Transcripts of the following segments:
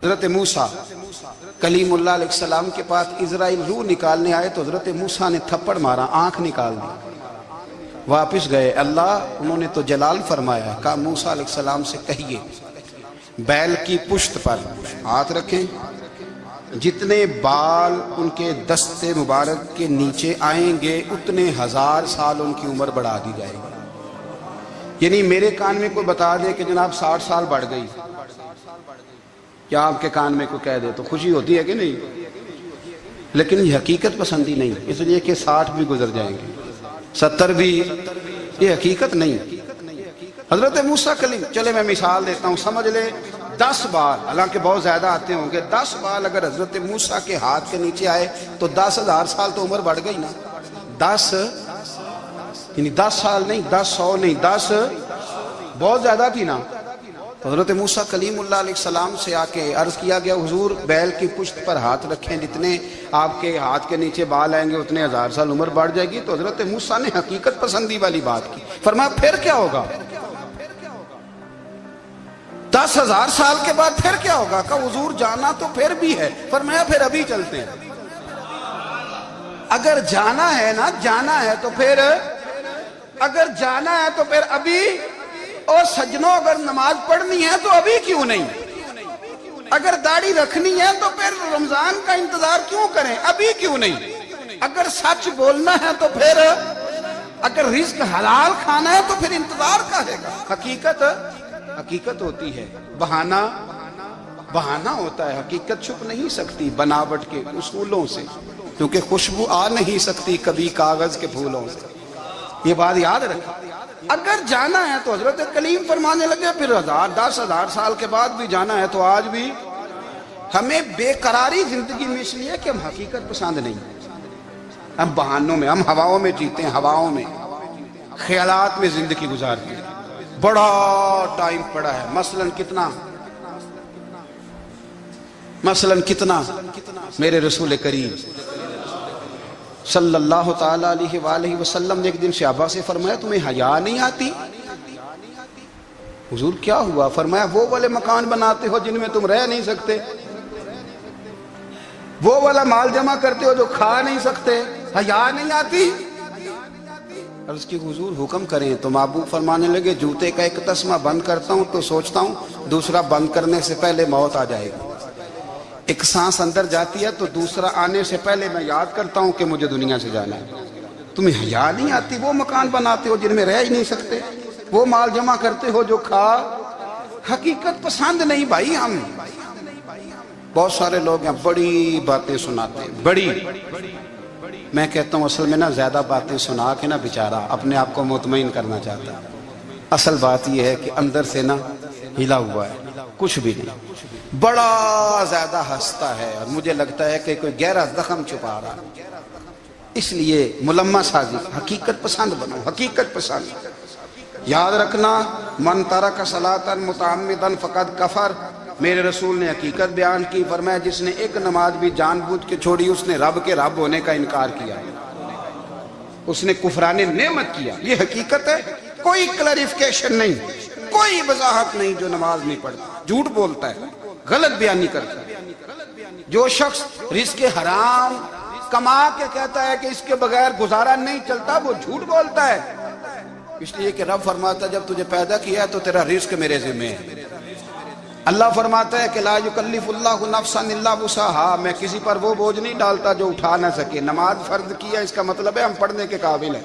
حضرت موسیٰ کلیم اللہ علیہ السلام کے پاس اسرائیل روح نکالنے آئے تو حضرت موسیٰ نے تھپڑ مارا، آنکھ نکال دی، واپس گئے۔ اللہ انہوں نے تو جلال فرمایا، کہا موسیٰ علیہ السلام سے کہیے بیل کی پشت پر ہاتھ رکھیں، جتنے بال ان کے دست مبارک کے نیچے آئیں گے اتنے 1000 سال ان کی عمر بڑھا دی جائے گی۔ یعنی میرے کان میں کوئی بتا دے کہ جناب 60 سال بڑھ گئی، کیا آپ کے کان میں کوئی کہہ دے تو خوشی ہوتی ہے کہ نہیں؟ لیکن یہ حقیقت پسندی نہیں، اس لیے کہ 60 بھی گزر جائیں گے، 70 بھی، یہ حقیقت نہیں۔ حضرت موسیٰ کلیم، چلے میں مثال دیتا ہوں، سمجھ لے 10 بال، حالانکہ بہت زیادہ آتے ہوں گے، 10 بال اگر حضرت موسیٰ کے ہاتھ کے نیچے آئے تو 10,000 سال تو عمر بڑھ گئی نا۔ 10 یعنی 10 سال نہیں، 10 100 نہیں، 10 بہت زیادہ تھی نا۔ تو حضرت موسیٰ کلیم اللہ علیہ السلام سے آ کے عرض کیا گیا، حضور بیل کی پشت پر ہاتھ رکھیں، جتنے آپ کے ہاتھ کے نیچے بال آئیں گے اتنے 1000 سال عمر بڑھ جائے گی۔ تو حضرت موسیٰ نے حقیقت پسندی والی بات کی، فرمایا پھر کیا ہوگا؟ 10,000 سال کے بعد پھر کیا ہوگا؟ کہا حضور جانا تو پھر بھی ہے، فرمایا پھر ابھی چلتے ہیں۔ اگر جانا ہے نا، جانا ہے تو پھر، اگر جانا ہے تو پھر ابھی، اور سجنوں اگر نماز پڑھنی ہے تو ابھی کیوں نہیں؟ اگر داڑھی رکھنی ہے تو پھر رمضان کا انتظار کیوں کریں؟ ابھی کیوں نہیں؟ اگر سچ بولنا ہے تو پھر، اگر رزق حلال کھانا ہے تو پھر انتظار کا ہے گا۔ حقیقت ہوتی ہے، بہانہ ہوتا ہے، حقیقت چھپ نہیں سکتی بناوٹ کے اصولوں سے، کیونکہ خوشبو آ نہیں سکتی کبھی کاغذ کے پھولوں سے۔ یہ بات یاد رکھیں، اگر جانا ہے تو حضرت کلیم فرمانے لگے پھر 10,000 سال کے بعد بھی جانا ہے تو آج بھی ہمیں بے قراری زندگی میں اس لیے کہ ہم حقیقت پسند نہیں، ہم بہانوں میں، ہم ہواؤں میں جیتے ہیں، ہواؤں میں، خیالات میں زندگی گزارتے ہیں۔ بڑا ٹائم پڑا ہے، مثلاً کتنا میرے رسول کریم صلی اللہ تعالیٰ علیہ وآلہ وسلم نے ایک دن صحابہ سے فرمایا تمہیں حیا نہیں آتی؟ حضور کیا ہوا؟ فرمایا وہ والے مکان بناتے ہو جن میں تم رہ نہیں سکتے، وہ والا مال جمع کرتے ہو جو کھا نہیں سکتے، حیا نہیں آتی؟ عرض کی حضور حکم کریں تو محبوب فرمانے لگے جوتے کا ایک تسمہ بند کرتا ہوں تو سوچتا ہوں دوسرا بند کرنے سے پہلے موت آ جائے گی، ایک سانس اندر جاتی ہے تو دوسرا آنے سے پہلے میں یاد کرتا ہوں کہ مجھے دنیا سے جانا ہے۔ تمہیں حیا نہیں آتی؟ وہ مکان بناتے ہو جن میں رہ ہی نہیں سکتے، وہ مال جمع کرتے ہو جو کھا، حقیقت پسند نہیں بھائی۔ ہم بہت سارے لوگ ہیں بڑی باتیں سناتے ہیں، بڑی، میں کہتا ہوں اصل میں نا زیادہ باتیں سنا کے نا بیچارہ اپنے آپ کو مطمئن کرنا چاہتا ہے، اصل بات یہ ہے کہ اندر سے نا ہلا ہوا ہے، کچھ بھی نہیں، بڑا زیادہ ہنستا ہے اور مجھے لگتا ہے کہ کوئی گہرا زخم چھپا رہا ہے۔ اس لیے ملمہ سازی، حقیقت پسند بنو، حقیقت پسند۔ یاد رکھنا من ترک صلاۃ متعمدا فقد کفر، میرے رسول نے حقیقت بیان کی، فرمایا جس نے ایک نماز بھی جان بوجھ کے چھوڑی اس نے رب کے رب ہونے کا انکار کیا، اس نے کفران نعمت کیا۔ یہ حقیقت ہے، کوئی کلیریفیکیشن نہیں، کوئی وضاحت نہیں۔ جو نماز نہیں پڑھتا جھوٹ بولتا ہے، غلط بیانی کرتا ہے۔ جو شخص رزق حرام کما کے کہتا ہے کہ اس کے بغیر گزارا نہیں چلتا، وہ جھوٹ بولتا ہے، اس لیے کہ رب فرماتا ہے جب تجھے پیدا کیا ہے تو تیرا رزق میرے ذمہ ہے۔ اللہ فرماتا ہے کہ لا یکلف اللہ نفسا الا وسعہا، میں کسی پر وہ بوجھ نہیں ڈالتا جو اٹھا نہ سکے۔ نماز فرض کیا اس کا مطلب ہے ہم پڑھنے کے قابل ہیں،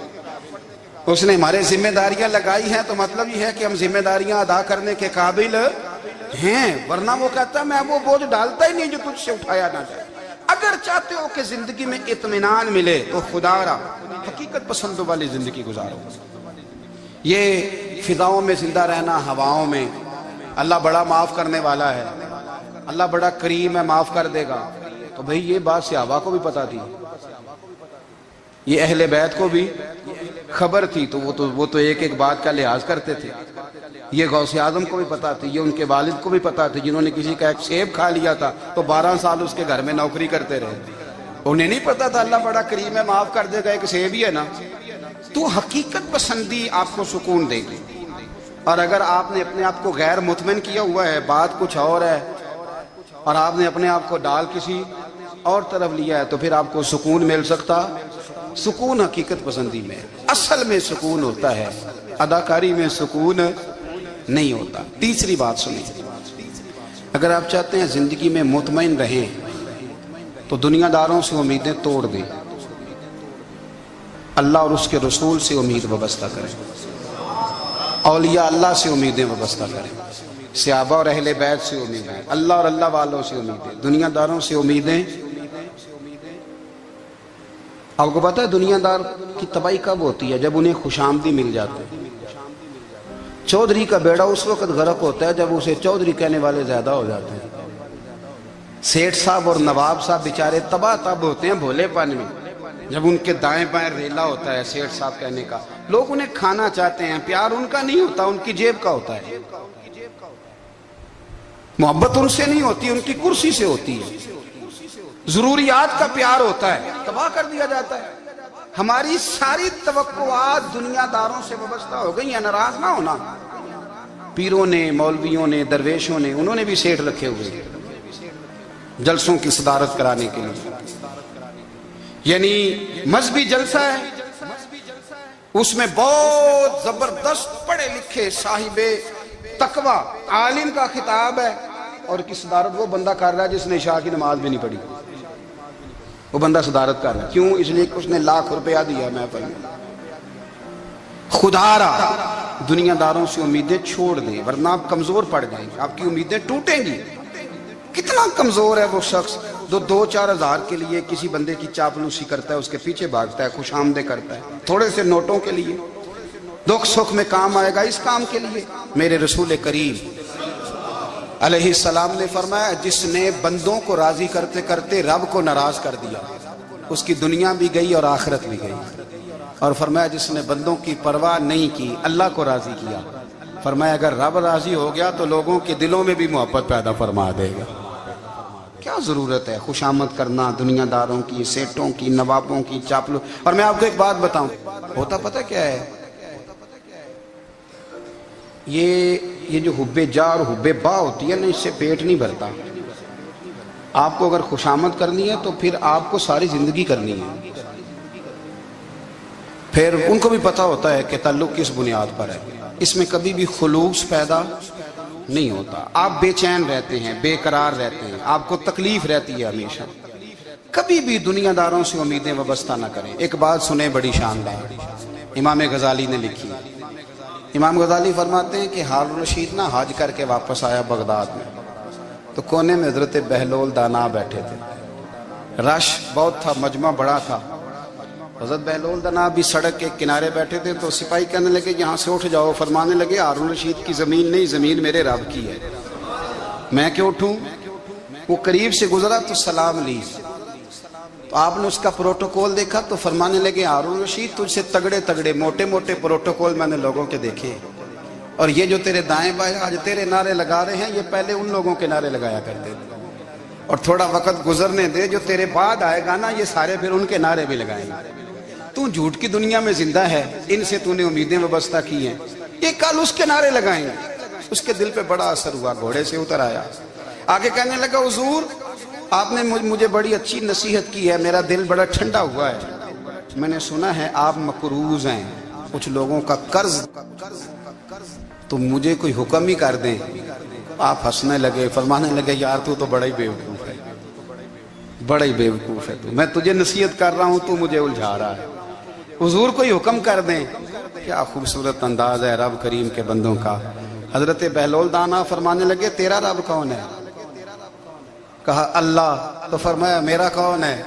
اس نے ہمارے ذمہ داریاں لگائی ہیں تو مطلب یہ ہے کہ ہم ذمہ داریاں ادا کرنے کے قابل ہیں، ورنہ وہ کہتا ہے میں وہ بوجھ ڈالتا ہی نہیں جو تجھ سے اٹھایا نہ جائے۔ اگر چاہتے ہو کہ زندگی میں اطمینان ملے تو خدا را حقیقت پسندوں والی زندگی گزارو۔ یہ فضاؤں میں زندہ رہنا، ہواؤں میں، اللہ بڑا معاف کرنے والا ہے، اللہ بڑا کریم ہے، معاف کر دے گا، تو بھئی یہ بات صحابہ کو بھی پتا تھی، یہ اہل بیت کو بھی خبر تھی، تو وہ تو ایک ایک بات کا لحاظ کرتے تھے۔ یہ غوث اعظم کو بھی پتا تھی، یہ ان کے والد کو بھی پتا تھی، جنہوں نے کسی کا ایک سیب کھا لیا تھا تو 12 سال اس کے گھر میں نوکری کرتے رہے، انہیں نہیں پتا تھا اللہ بڑا کریم ہے، معاف کر دے گا، ایک سیب ہی ہے نا۔ تو حقیقت پسندی آپ کو سکون دے گی، اور اگر آپ نے اپنے آپ کو غیر مطمئن کیا ہوا ہے، بات کچھ اور ہے، اور آپ نے اپنے آپ کو ڈال کسی اور طرف لیا ہے تو پھر آپ کو سکون مل سکتا؟ سکون حقیقت پسندی میں، اصل میں سکون ہوتا ہے، اداکاری میں سکون نہیں ہوتا۔ تیسری بات سنیں، اگر آپ چاہتے ہیں زندگی میں مطمئن رہیں تو دنیا داروں سے امیدیں توڑ دیں، اللہ اور اس کے رسول سے امید وابستہ کریں، اولیاء اللہ سے امیدیں وابستہ کریں، صحابہ اور اہل بیت سے امیدیں، اللہ اور اللہ والوں سے امیدیں، دنیا داروں سے امیدیں۔ آپ کو پتہ ہے دنیا دار کی تباہی کب ہوتی ہے؟ جب انہیں خوش آمدی مل جاتے ہیں۔ چودھری کا بیڑا اس وقت غرق ہوتا ہے جب اسے چودھری کہنے والے زیادہ ہو جاتے ہیں۔ سیٹھ صاحب اور نواب صاحب بیچارے تباہ تب ہوتے ہیں بھولے پن میں، جب ان کے دائیں بائیں ریلا ہوتا ہے سیٹھ صاحب کہنے کا، لوگ انہیں کھانا چاہتے ہیں، پیار ان کا نہیں ہوتا، ان کی جیب کا ہوتا ہے، محبت ان سے نہیں ہوتی، ان کی کرسی سے ہوتی ہے، ضروریات کا پیار ہوتا ہے، تباہ کر دیا جاتا ہے۔ ہماری ساری توقعات دنیا داروں سے وابستہ ہو گئی ہیں، ناراض نہ ہونا۔ پیروں نے، مولویوں نے، درویشوں نے، انہوں نے بھی سیٹھ رکھے ہوئے جلسوں کی صدارت کرانے کے لیے، یعنی مذہبی جلسہ ہے، اس میں بہت زبردست پڑھے لکھے صاحب تقوی عالم کا خطاب ہے، اور کی صدارت وہ بندہ کر رہا ہے جس نے عشاء کی نماز بھی نہیں پڑھی، وہ بندہ صدارت کر رہا ہے۔ کیوں؟ اس لیے کہ اس نے ₹1,00,000 دیا محفل میں۔ خدا را دنیا داروں سے امیدیں چھوڑ دیں ورنہ آپ کمزور پڑ جائیں گے، آپ کی امیدیں ٹوٹیں گی۔ کتنا کمزور ہے وہ شخص جو 2-4 ہزار کے لیے کسی بندے کی چاپلوسی کرتا ہے، اس کے پیچھے بھاگتا ہے، خوش آمدیں کرتا ہے تھوڑے سے نوٹوں کے لیے، دکھ سکھ میں کام آئے گا اس کام کے لیے۔ میرے رسول کریم علیہ السلام نے فرمایا جس نے بندوں کو راضی کرتے کرتے رب کو ناراض کر دیا اس کی دنیا بھی گئی اور آخرت بھی گئی، اور فرمایا جس نے بندوں کی پرواہ نہیں کی اللہ کو راضی کیا، فرمایا اگر رب راضی ہو گیا تو لوگوں کے دلوں میں بھی محبت پیدا فرما دے گا۔ کیا ضرورت ہے خوش آمد کرنا دنیا داروں کی، سیٹوں کی، نوابوں کی، چاپلو۔ اور میں آپ کو ایک بات بتاؤں، ہوتا پتہ کیا ہے؟ یہ جو حب جا اور حب با ہوتی ہے نا، اس سے پیٹ نہیں بھرتا۔ آپ کو اگر خوش آمد کرنی ہے تو پھر آپ کو ساری زندگی کرنی ہے۔ پھر ان کو بھی پتہ ہوتا ہے کہ تعلق کس بنیاد پر ہے، اس میں کبھی بھی خلوص پیدا نہیں ہوتا۔ آپ بے چین رہتے ہیں، بے قرار رہتے ہیں، آپ کو تکلیف رہتی ہے ہمیشہ۔ کبھی بھی دنیا داروں سے امیدیں وابستہ نہ کریں۔ ایک بات سنیں بڑی شاندار، امام غزالی نے لکھی۔ امام غزالی فرماتے ہیں کہ ہارون رشید نہ حج کر کے واپس آیا بغداد میں، تو کونے میں حضرت بہلول دانا بیٹھے تھے، رش بہت تھا، مجمع بڑا تھا۔ حضرت بہلول دانا بھی سڑک کے کنارے بیٹھے تھے، تو سپاہی کہنے لگے یہاں سے اٹھ جاؤ، فرمانے لگے ہارون رشید کی زمین نہیں، زمین میرے رب کی ہے، میں کیوں اٹھوں؟ وہ قریب سے گزرا تو سلام لی، تو آپ نے اس کا پروٹوکول دیکھا تو فرمانے لگے ہارون رشید تجھ سے تگڑے تگڑے موٹے موٹے پروٹوکول میں نے لوگوں کے دیکھے، اور یہ جو تیرے دائیں بائیں آج تیرے نعرے لگا رہے ہیں یہ پہلے ان لوگوں کے نعرے لگایا کرتے تھے، اور تھوڑا وقت گزرنے دے، جو تیرے بعد آئے گا نا یہ سارے پھر ان کے نعرے بھی لگائیں گے۔ تو جھوٹ کی دنیا میں زندہ ہے، ان سے تو نے امیدیں وابستہ کی ہیں، یہ کل اس کے نعرے لگائیں گے۔ اس کے دل پہ بڑا اثر ہوا، گھوڑے سے اتر آیا، آگے کہنے لگا حضور آپ نے مجھے بڑی اچھی نصیحت کی ہے، میرا دل بڑا ٹھنڈا ہوا ہے، میں نے سنا ہے آپ مقروض ہیں، کچھ لوگوں کا قرض، تو مجھے کوئی حکم ہی کر دیں۔ آپ ہنسنے لگے، فرمانے لگے یار تو بڑا ہی بیوقوف ہے، بڑا ہی بیوقوف ہے، میں تجھے نصیحت کر رہا ہوں تو مجھے الجھا رہا ہے، حضور کوئی حکم کر دیں۔ کیا خوبصورت انداز ہے رب کریم کے بندوں کا۔ حضرت بہلول دانا فرمانے لگے تیرا رب کون ہے؟ کہا اللہ، تو فرمایا میرا کون ہے؟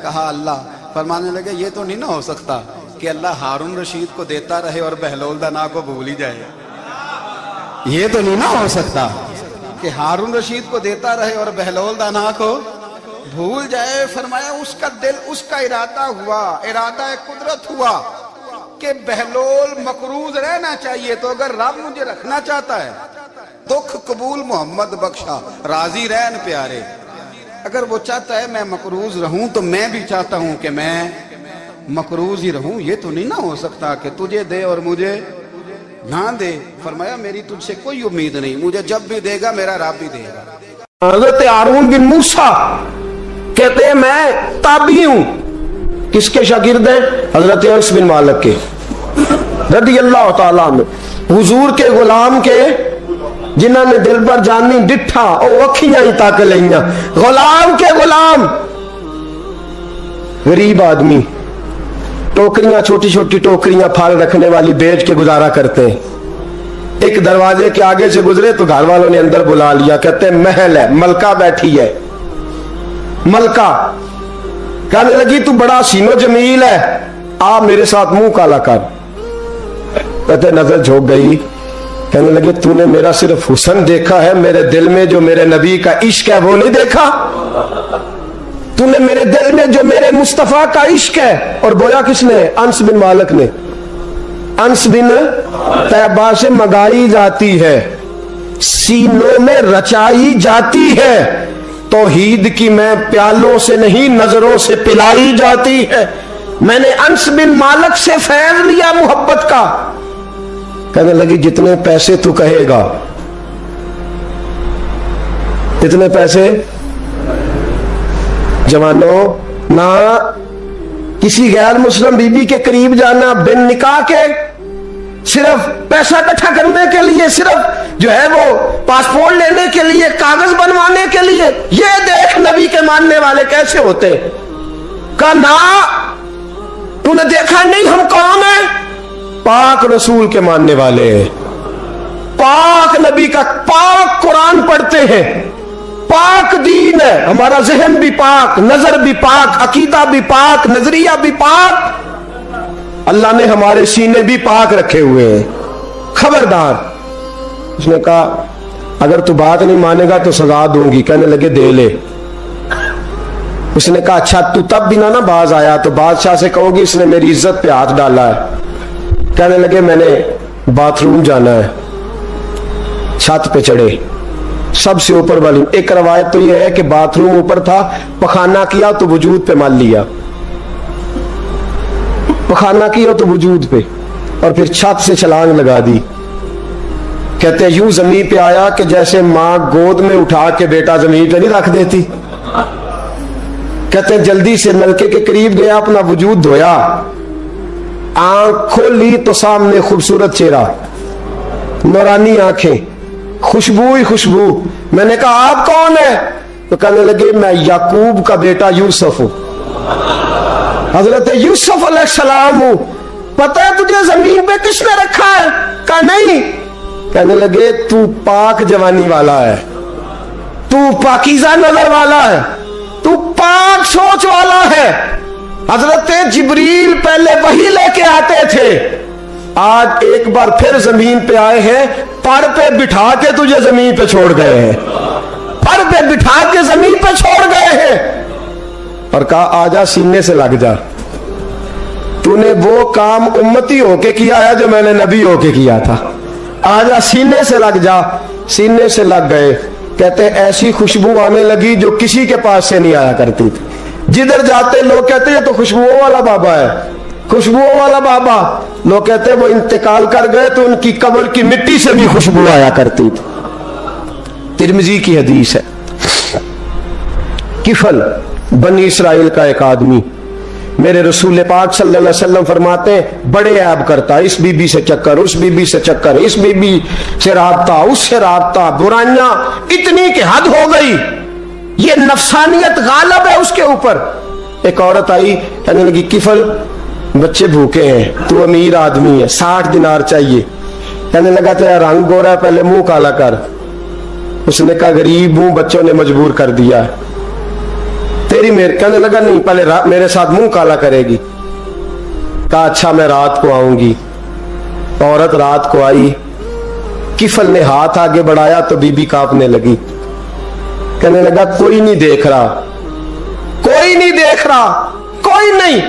کہا اللہ۔ فرمانے لگے یہ تو نہیں نہ ہو سکتا کہ اللہ ہارون رشید کو دیتا رہے اور بہلول دانا کو بھول ہی جائے، یہ تو نہیں نہ ہو سکتا کہ ہارون رشید کو دیتا رہے اور بہلول دانا کو بھول جائے۔ فرمایا اس کا دل، اس کا ارادہ ہوا، ارادہ قدرت ہوا کہ بہلول مقروض رہنا چاہیے، تو اگر رب مجھے رکھنا چاہتا ہے، دکھ قبول محمد بخشا، راضی رہن پیارے، اگر وہ چاہتا ہے میں مقروض رہوں تو میں بھی چاہتا ہوں کہ میں مقروض ہی رہوں، یہ تو نہیں نہ ہو سکتا کہ تجھے دے اور مجھے نہ دے۔ فرمایا میری تجھ سے کوئی امید نہیں، مجھے جب بھی دے گا میرا رب بھی دے گا۔ حضرت ہارون بن موسیٰ کہتے ہیں میں تابعی ہوں. کس کے شاگرد ہیں؟ حضرت انس بن مالک کے رضی اللہ تعالیٰ عنہ. حضور کے غلام کے جنہوں نے دل پر جانی ڈٹھا او اکھیاں ہی تک لئیاں. غلام کے غلام غریب آدمی ٹوکریاں چھوٹی چھوٹی ٹوکریاں پھال رکھنے والی بیچ کے گزارا کرتے ہیں. ایک دروازے کے آگے سے گزرے تو گھر والوں نے اندر بلا لیا. کہتے ہیں محل ہے, ملکہ بیٹھی ہے. ملکہ کہنے لگی تو بڑا حسین و جمیل ہے, آ میرے ساتھ منہ کالا کر. کہتے نظر جھوک گئی. کہنے لگے تو نے میرا صرف حسن دیکھا ہے, میرے دل میں جو میرے نبی کا عشق ہے وہ نہیں دیکھا. تو نے میرے دل میں جو میرے مصطفیٰ کا عشق ہے. اور بویا کس نے؟ انس بن مالک نے. انس بن طیبہ سے منگائی جاتی ہے, سینوں میں رچائی جاتی ہے. توحید کی میں پیالوں سے نہیں نظروں سے پلائی جاتی ہے. میں نے انس بن مالک سے فیض لیا محبت کا. کہنے لگی جتنے پیسے تو کہے گا. اتنے پیسے جوانوں نہ کسی غیر مسلم بی بی کے قریب جانا بن نکاح کے, صرف پیسہ اکٹھا کرنے کے لیے, صرف جو ہے وہ پاسپورٹ لینے کے لیے, کاغذ بنوانے کے لیے. یہ دیکھ نبی کے ماننے والے کیسے ہوتے. کہا نا تو نے دیکھا نہیں ہم کون ہیں؟ پاک رسول کے ماننے والے, پاک نبی کا پاک قرآن پڑھتے ہیں, پاک دین ہے ہمارا, ذہن بھی پاک, نظر بھی پاک, عقیدہ بھی پاک, نظریہ بھی پاک. اللہ نے ہمارے سینے بھی پاک رکھے ہوئے ہیں. خبردار. اس نے کہا اگر تو بات نہیں مانے گا تو سزا دوں گی. کہنے لگے دے لے. اس نے کہا اچھا تو تب بھی نہ باز آیا تو بادشاہ سے کہو گی اس نے میری عزت پہ ہاتھ ڈالا ہے. کہنے لگے میں نے باتھ روم جانا ہے. چھت پہ چڑھے, سب سے اوپر والی. ایک روایت تو یہ ہے کہ باتھ روم اوپر تھا, پخانہ کیا تو وجود پہ مال لیا, پخانہ کیا تو وجود پہ, اور پھر چھت سے چھلانگ لگا دی. کہتے ہیں یوں زمین پہ آیا کہ جیسے ماں گود میں اٹھا کے بیٹا زمین پہ نہیں رکھ دیتی. کہتے ہیں جلدی سے نلکے کے قریب گیا, اپنا وجود دھویا, آنکھ کھولی تو سامنے خوبصورت چہرہ, نورانی آنکھیں, خوشبو ہی خوشبو. میں نے کہا آپ کون ہیں؟ تو کہنے لگے میں یعقوب کا بیٹا یوسف ہوں, حضرت یوسف علیہ السلام ہوں. پتہ ہے تجھے زمین پہ کس نے رکھا ہے؟ کہا نہیں. کہنے لگے تو پاک جوانی والا ہے, تو پاکیزہ نظر والا ہے, تو پاک سوچ والا ہے. حضرت جبریل پہلے وحی لے کے آتے تھے, آج ایک بار پھر زمین پہ آئے ہیں, پر پہ بٹھا کے تجھے زمین پہ چھوڑ گئے ہیں, پر پہ بٹھا کے زمین پہ چھوڑ گئے ہیں. اور کہا آجا سینے سے لگ جا, تو نے وہ کام امتی ہو کے کیا ہے جو میں نے نبی ہو کے کیا تھا. آجا سینے سے لگ جا. سینے سے لگ گئے. کہتے ہیں ایسی خوشبو آنے لگی جو کسی کے پاس سے نہیں آیا کرتی تھی. جدھر جاتے لوگ کہتے ہیں تو خوشبوؤں والا بابا ہے, خوشبوؤں والا بابا. لوگ کہتے ہیں وہ انتقال کر گئے تو ان کی قبر کی مٹی سے بھی خوشبو آیا کرتی تھی. ترمذی کی حدیث ہے. کفل بنی اسرائیل کا ایک آدمی, میرے رسول پاک صلی اللہ علیہ وسلم فرماتے ہیں بڑے عیب کرتا, اس بی بی سے چکر, اس بی بی سے چکر, اس بی بی سے رابطہ, اس سے رابطہ, برائیاں اتنی کہ حد ہو گئی. یہ نفسانیت غالب ہے اس کے اوپر. ایک عورت آئی, کہنے لگی کفل بچے بھوکے ہیں, تو امیر آدمی ہے, 60 دینار چاہیے. کہنے لگا تیرا رنگ گورا ہے, پہلے منہ کالا کر. اس نے کہا غریب ہوں, بچوں نے مجبور کر دیا ہے, تیری میرے. کہنے لگا نہیں, پہلے میرے ساتھ منہ کالا کرے گی. کہا اچھا میں رات کو آؤں گی. عورت رات کو آئی, کفل نے ہاتھ آگے بڑھایا تو بی بی کانپنے لگی. کہنے لگا کوئی نہیں دیکھ رہا, کوئی نہیں دیکھ رہا, کوئی نہیں.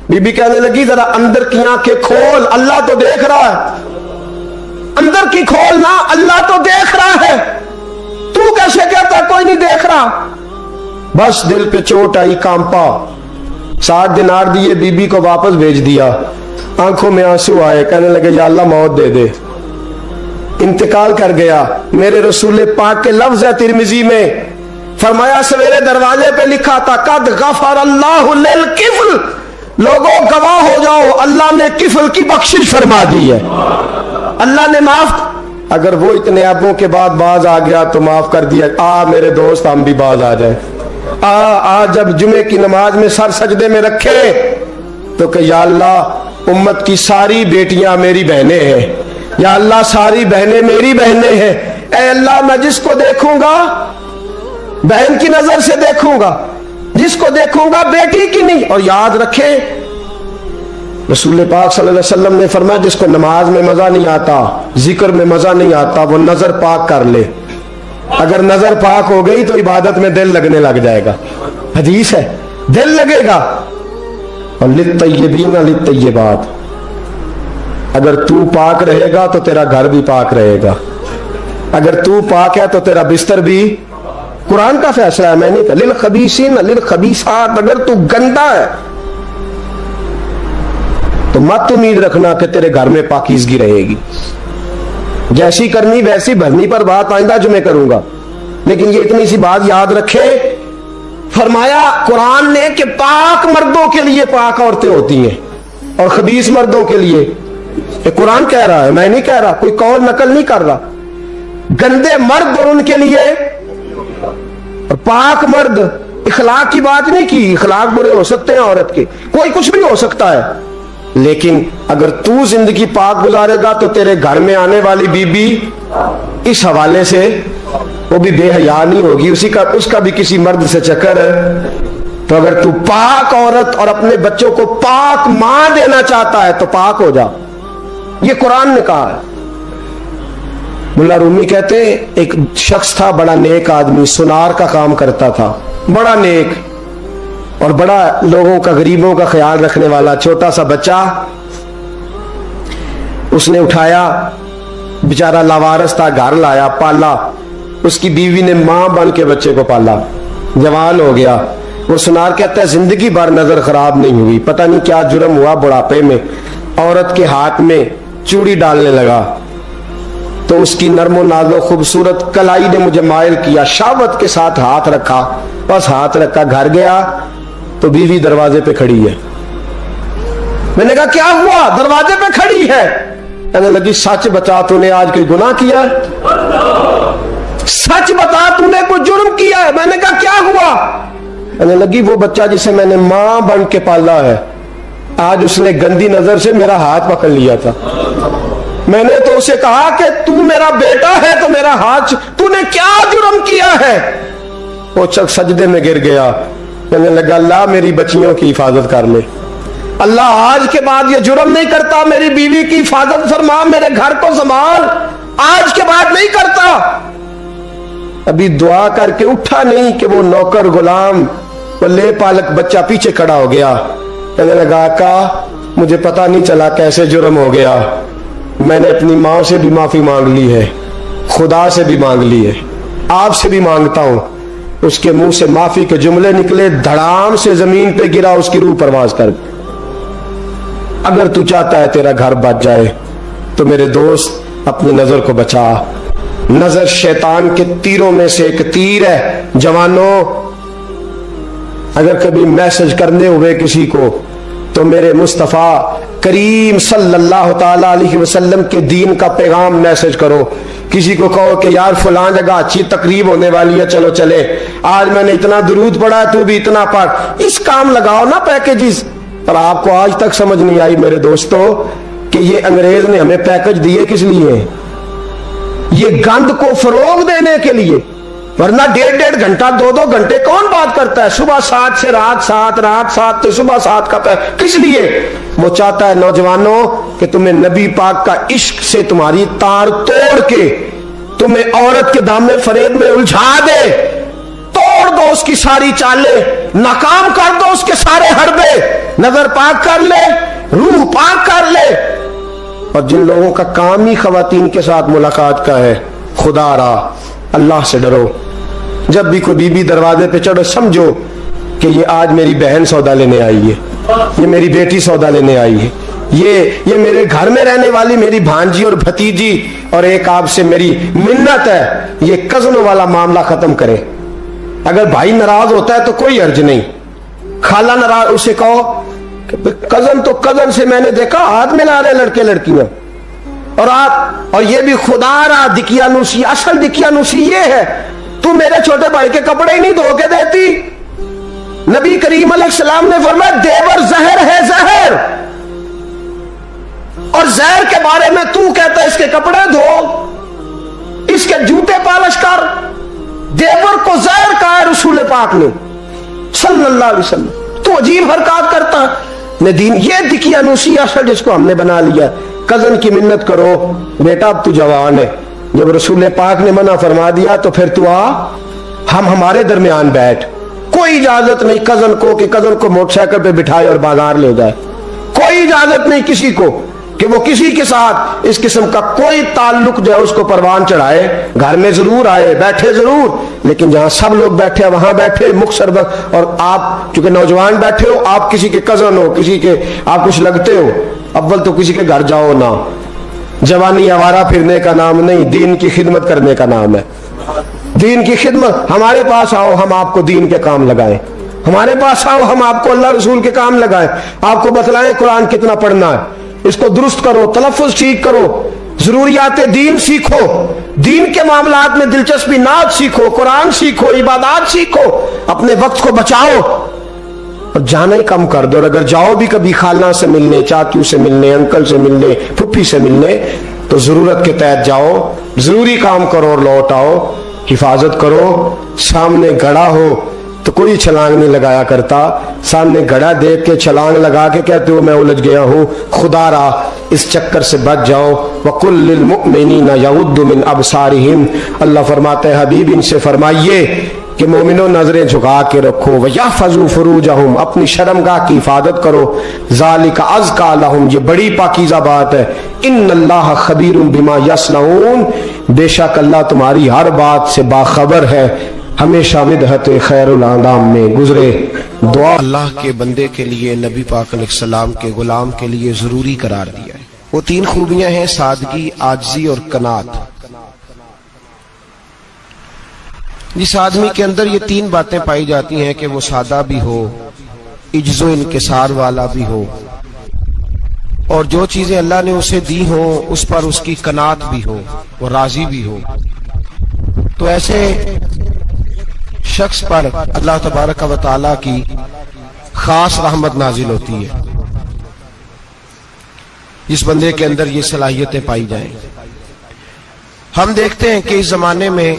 بی بی کہنے لگی ذرا اندر کی آنکھیں کھول, اللہ تو دیکھ رہا ہے. اندر کی کھولنا, اللہ تو دیکھ رہا ہے, تو کیسے کہتا کوئی نہیں دیکھ رہا. بس دل پہ چوٹ آئی, کانپا. 60 دینار دیے, بی بی کو واپس بھیج دیا. آنکھوں میں آنسو آئے, کہنے لگے یا اللہ موت دے دے. انتقال کر گیا. میرے رسول پاک کے لفظ ہے ترمذی میں، فرمایا سویرے دروازے پہ لکھا تھا قد غفر اللہ للکفل، لوگوں گواہ ہو جاؤ اللہ نے کفل کی بخشش فرما دی ہے، اللہ نے معاف. اگر وہ اتنے ابوں کے بعد باز آ گیا تو معاف کر دیا. میرے دوست ہم بھی باز آ جائیں. جب جمعے کی نماز میں سر سجدے میں رکھے تو کہ یا اللہ امت کی ساری بیٹیاں میری بہنیں ہیں، یا اللہ ساری بہنیں میری بہنیں ہیں. اے اللہ میں جس کو دیکھوں گا بہن کی نظر سے دیکھوں گا، جس کو دیکھوں گا بیٹی کی نہیں. اور یاد رکھیں رسول پاک صلی اللہ علیہ وسلم نے فرمایا جس کو نماز میں مزہ نہیں آتا، ذکر میں مزہ نہیں آتا، وہ نظر پاک کر لے. اگر نظر پاک ہو گئی تو عبادت میں دل لگنے لگ جائے گا. حدیث ہے دل لگے گا. اور للطیبین للطیبات، اگر تو پاک رہے گا تو تیرا گھر بھی پاک رہے گا. اگر تو پاک ہے تو تیرا بستر بھی. قرآن کا فیصلہ ہے، میں نہیں کہا للخبیثین للخبیثات. اگر تو گندا ہے تو مت امید رکھنا کہ تیرے گھر میں پاکیزگی رہے گی. جیسی کرنی ویسی بھرنی پر بات آئندہ جمعے کروں گا، لیکن یہ اتنی سی بات یاد رکھے. فرمایا قرآن نے کہ پاک مردوں کے لیے پاک عورتیں ہوتی ہیں اور خبیث مردوں کے لیے. یہ قرآن کہہ رہا ہے، میں نہیں کہہ رہا، کوئی قول نقل نہیں کر رہا. گندے مرد اور ان کے لیے اور پاک مرد. اخلاق کی بات نہیں کی، اخلاق برے ہو سکتے ہیں عورت کے، کوئی کچھ بھی ہو سکتا ہے، لیکن اگر تو زندگی پاک گزارے گا تو تیرے گھر میں آنے والی بی بی اس حوالے سے وہ بھی بے حیا نہیں ہوگی، اس کا بھی کسی مرد سے چکر ہے. تو اگر تو پاک عورت اور اپنے بچوں کو پاک ماں دینا چاہتا ہے تو پاک ہو جا. یہ قرآن نے کہا ہے. ملا رومی کہتے ہیں ایک شخص تھا بڑا نیک آدمی، سونار کا کام کرتا تھا، بڑا نیک اور بڑا لوگوں کا غریبوں کا خیال رکھنے والا. چھوٹا سا بچہ اس نے اٹھایا، بیچارہ لاوارث تھا، گھر لایا، پالا. اس کی بیوی نے ماں بن کے بچے کو پالا، جوان ہو گیا. وہ سونار کہتا ہے زندگی بھر نظر خراب نہیں ہوئی، پتہ نہیں کیا جرم ہوا، بڑھاپے میں عورت کے ہاتھ میں چوڑی ڈالنے لگا تو اس کی نرم و نازک خوبصورت کلائی نے مجھے مائل کیا، شہوت کے ساتھ ہاتھ رکھا، بس ہاتھ رکھا، گھر گیا تو بیوی دروازے پہ کھڑی ہے. میں نے کہا کیا ہوا؟ دروازے پہ کھڑی ہے. کہنے لگی سچ بتا تو نے آج کوئی گناہ کیا ہے؟ سچ بتا تو نے کوئی جرم کیا ہے؟ میں نے کہا کیا ہوا؟ کہنے لگی وہ بچہ جسے میں نے ماں بن کے پالا ہے آج اس نے گندی نظر سے میرا ہاتھ پکڑ لیا تھا. میں نے تو اسے کہا کہ تو میرا بیٹا ہے تو میرا ہاتھ، تو نے کیا جرم کیا ہے؟ وہ چک سجدے میں گر گیا. کہنے لگا اللہ میری بچیوں کی حفاظت کر لے، اللہ آج کے بعد یہ جرم نہیں کرتا، میری بیوی کی حفاظت فرما، میرے گھر کو سنبھال، آج کے بعد نہیں کرتا. ابھی دعا کر کے اٹھا نہیں کہ وہ نوکر غلام وہ لے پالک بچہ پیچھے کھڑا ہو گیا. کہنے لگا آقا مجھے پتا نہیں چلا کیسے جرم ہو گیا، میں نے اپنی ماں سے بھی معافی مانگ لی ہے، خدا سے بھی مانگ لی ہے، آپ سے بھی مانگتا ہوں. اس کے منہ سے معافی کے جملے نکلے، دھڑام سے زمین پہ گرا، اس کی روح پرواز کر. اگر تو چاہتا ہے تیرا گھر بچ جائے تو میرے دوست اپنی نظر کو بچا. نظر شیطان کے تیروں میں سے ایک تیر ہے. جوانوں اگر کبھی میسج کرنے ہوئے کسی کو تو میرے مصطفیٰ کریم صلی اللہ تعالی علیہ وسلم کے دین کا پیغام میسج کرو. کسی کو کہو کہ یار فلاں جگہ اچھی تقریب ہونے والی ہے، چلو چلے، آج میں نے اتنا درود پڑھا ہے تو بھی اتنا پڑھ. اس کام لگاؤ نا پیکیجز. اور آپ کو آج تک سمجھ نہیں آئی میرے دوستو کہ یہ انگریز نے ہمیں پیکج دیے کس لیے؟ یہ گند کو فروغ دینے کے لیے. ورنہ 1.5 گھنٹہ 2 گھنٹے کون بات کرتا ہے؟ صبح 7 سے رات 7، رات 7 سے صبح 7 کا کس لیے؟ وہ چاہتا ہے نوجوانوں کہ تمہیں نبی پاک کا عشق سے تمہاری تار توڑ کے تمہیں عورت کے دامن فریب میں الجھا دے. توڑ دو اس کی ساری چالیں، ناکام کر دو اس کے سارے حربے، نظر پاک کر لے، روح پاک کر لے. اور جن لوگوں کا کام ہی خواتین کے ساتھ ملاقات کا ہے، خدا را اللہ سے ڈرو. جب بھی کوئی بی بی دروازے پہ چڑھو سمجھو کہ یہ آج میری بہن سودا لینے آئی ہے، یہ میری بیٹی سودا لینے آئی ہے. یہ میرے گھر میں رہنے والی میری بھانجی اور بھتیجی اور ایک آپ سے میری منت ہے، یہ کزنوں والا معاملہ ختم کرے۔ اگر بھائی ناراض ہوتا ہے تو کوئی عرض نہیں، خالہ ناراض، اسے کہو کزن تو کزن سے میں نے دیکھا ہاتھ ملا رہے لڑکے لڑکیاں، اور یہ بھی خدا را دقیانوسی، اصل دقیانوسی یہ ہے تو میرے چھوٹے بھائی کے کپڑے ہی نہیں دھو کے دیتی۔ نبی کریم علیہ السلام نے فرمایا دیور زہر ہے، زہر، اور زہر کے بارے میں تو کہتا ہے اس کے کپڑے دھو، اس کے جوتے پالش کر۔ دیور کو زہر کہا ہے رسول پاک نے صلی اللہ علیہ وسلم، تو عجیب حرکات کرتا ہے دین۔ یہ دقیانوسی اصل جس کو ہم نے بنا لیا۔ کزن کی منت کرو، بیٹا اب تو جوان ہے، جب رسول پاک نے منع فرما دیا تو پھر تو آ، ہم ہمارے درمیان بیٹھ۔ کوئی اجازت نہیں کزن کو کہ کزن کو موٹر سائیکل پہ بٹھائے اور بازار لے جائے، کوئی اجازت نہیں کسی کو کہ وہ کسی کے ساتھ اس قسم کا کوئی تعلق جو ہے اس کو پروان چڑھائے۔ گھر میں ضرور آئے، بیٹھے ضرور، لیکن جہاں سب لوگ بیٹھے وہاں بیٹھے مختصر وقت۔ اور آپ چونکہ نوجوان بیٹھے ہو، آپ کسی کے کزن ہو، کسی کے آپ کچھ لگتے ہو، اول تو کسی کے گھر جاؤ نہ۔ جوانی آوارہ پھرنے کا نام نہیں، دین کی خدمت کرنے کا نام ہے۔ دین کی خدمت، ہمارے پاس آؤ، ہم آپ کو دین کے کام لگائیں، ہمارے پاس آؤ، ہم آپ کو اللہ رسول کے کام لگائیں، آپ کو بتلائیں قرآن کتنا پڑھنا ہے، اس کو درست کرو، تلفظ ٹھیک کرو، ضروریات دین سیکھو، دین کے معاملات میں دلچسپی، نعت سیکھو، قرآن سیکھو، عبادات سیکھو، اپنے وقت کو بچاؤ اور جانا ہی کم کر دو۔ اور اگر جاؤ بھی کبھی خالہ سے ملنے، چاچو سے ملنے، انکل سے ملنے، پھپھی سے ملنے، تو ضرورت کے تحت جاؤ، ضروری کام کرو اور لوٹ آؤ، حفاظت کرو۔ سامنے گڑا ہو تو کوئی چھلانگ نہیں لگایا کرتا، سامنے گڑا دیکھ کے چھلانگ لگا کے کہتے ہو میں الجھ گیا ہوں، خدا را اس چکر سے بچ جاؤ۔ وَقُلْ لِلْمُؤْمِنِينَ يَغُضُّ مِنْ أَبْصَارِهِمْ، اللہ فرماتے ہیں حبیب ان سے فرمائیے کہ مومنوں نظریں جھکا کے رکھو، وَيَحْفَظُوا فُرُوجَهُمْ، اپنی شرمگاہ کی حفاظت کرو، ذَلِكَ أَزْكَىٰ لَهُمْ، یہ بڑی پاکیزہ بات ہے۔ إِنَّ اللَّهَ خَبِيرٌ بِمَا يَصْنَعُونَ، بے شک اللہ تمہاری ہر بات سے باخبر ہے۔ ہمیشہ مدحت خیر الانام میں گزرے دعا اللہ کے بندے کے لیے، نبی پاک علیہ السلام کے غلام کے لیے ضروری قرار دیا ہے۔ وہ تین خوبیاں ہیں، سادگی، عاجزی اور قناعت۔ جس آدمی کے اندر یہ تین باتیں پائی جاتی ہیں کہ وہ سادہ بھی ہو، عجز و انکسار والا بھی ہو، اور جو چیزیں اللہ نے اسے دی ہوں اس پر اس کی قناعت بھی ہو، وہ راضی بھی ہو، تو ایسے شخص پر اللہ تبارک و تعالی کی خاص رحمت نازل ہوتی ہے، جس بندے کے اندر یہ صلاحیتیں پائی جائیں۔ ہم دیکھتے ہیں کہ اس زمانے میں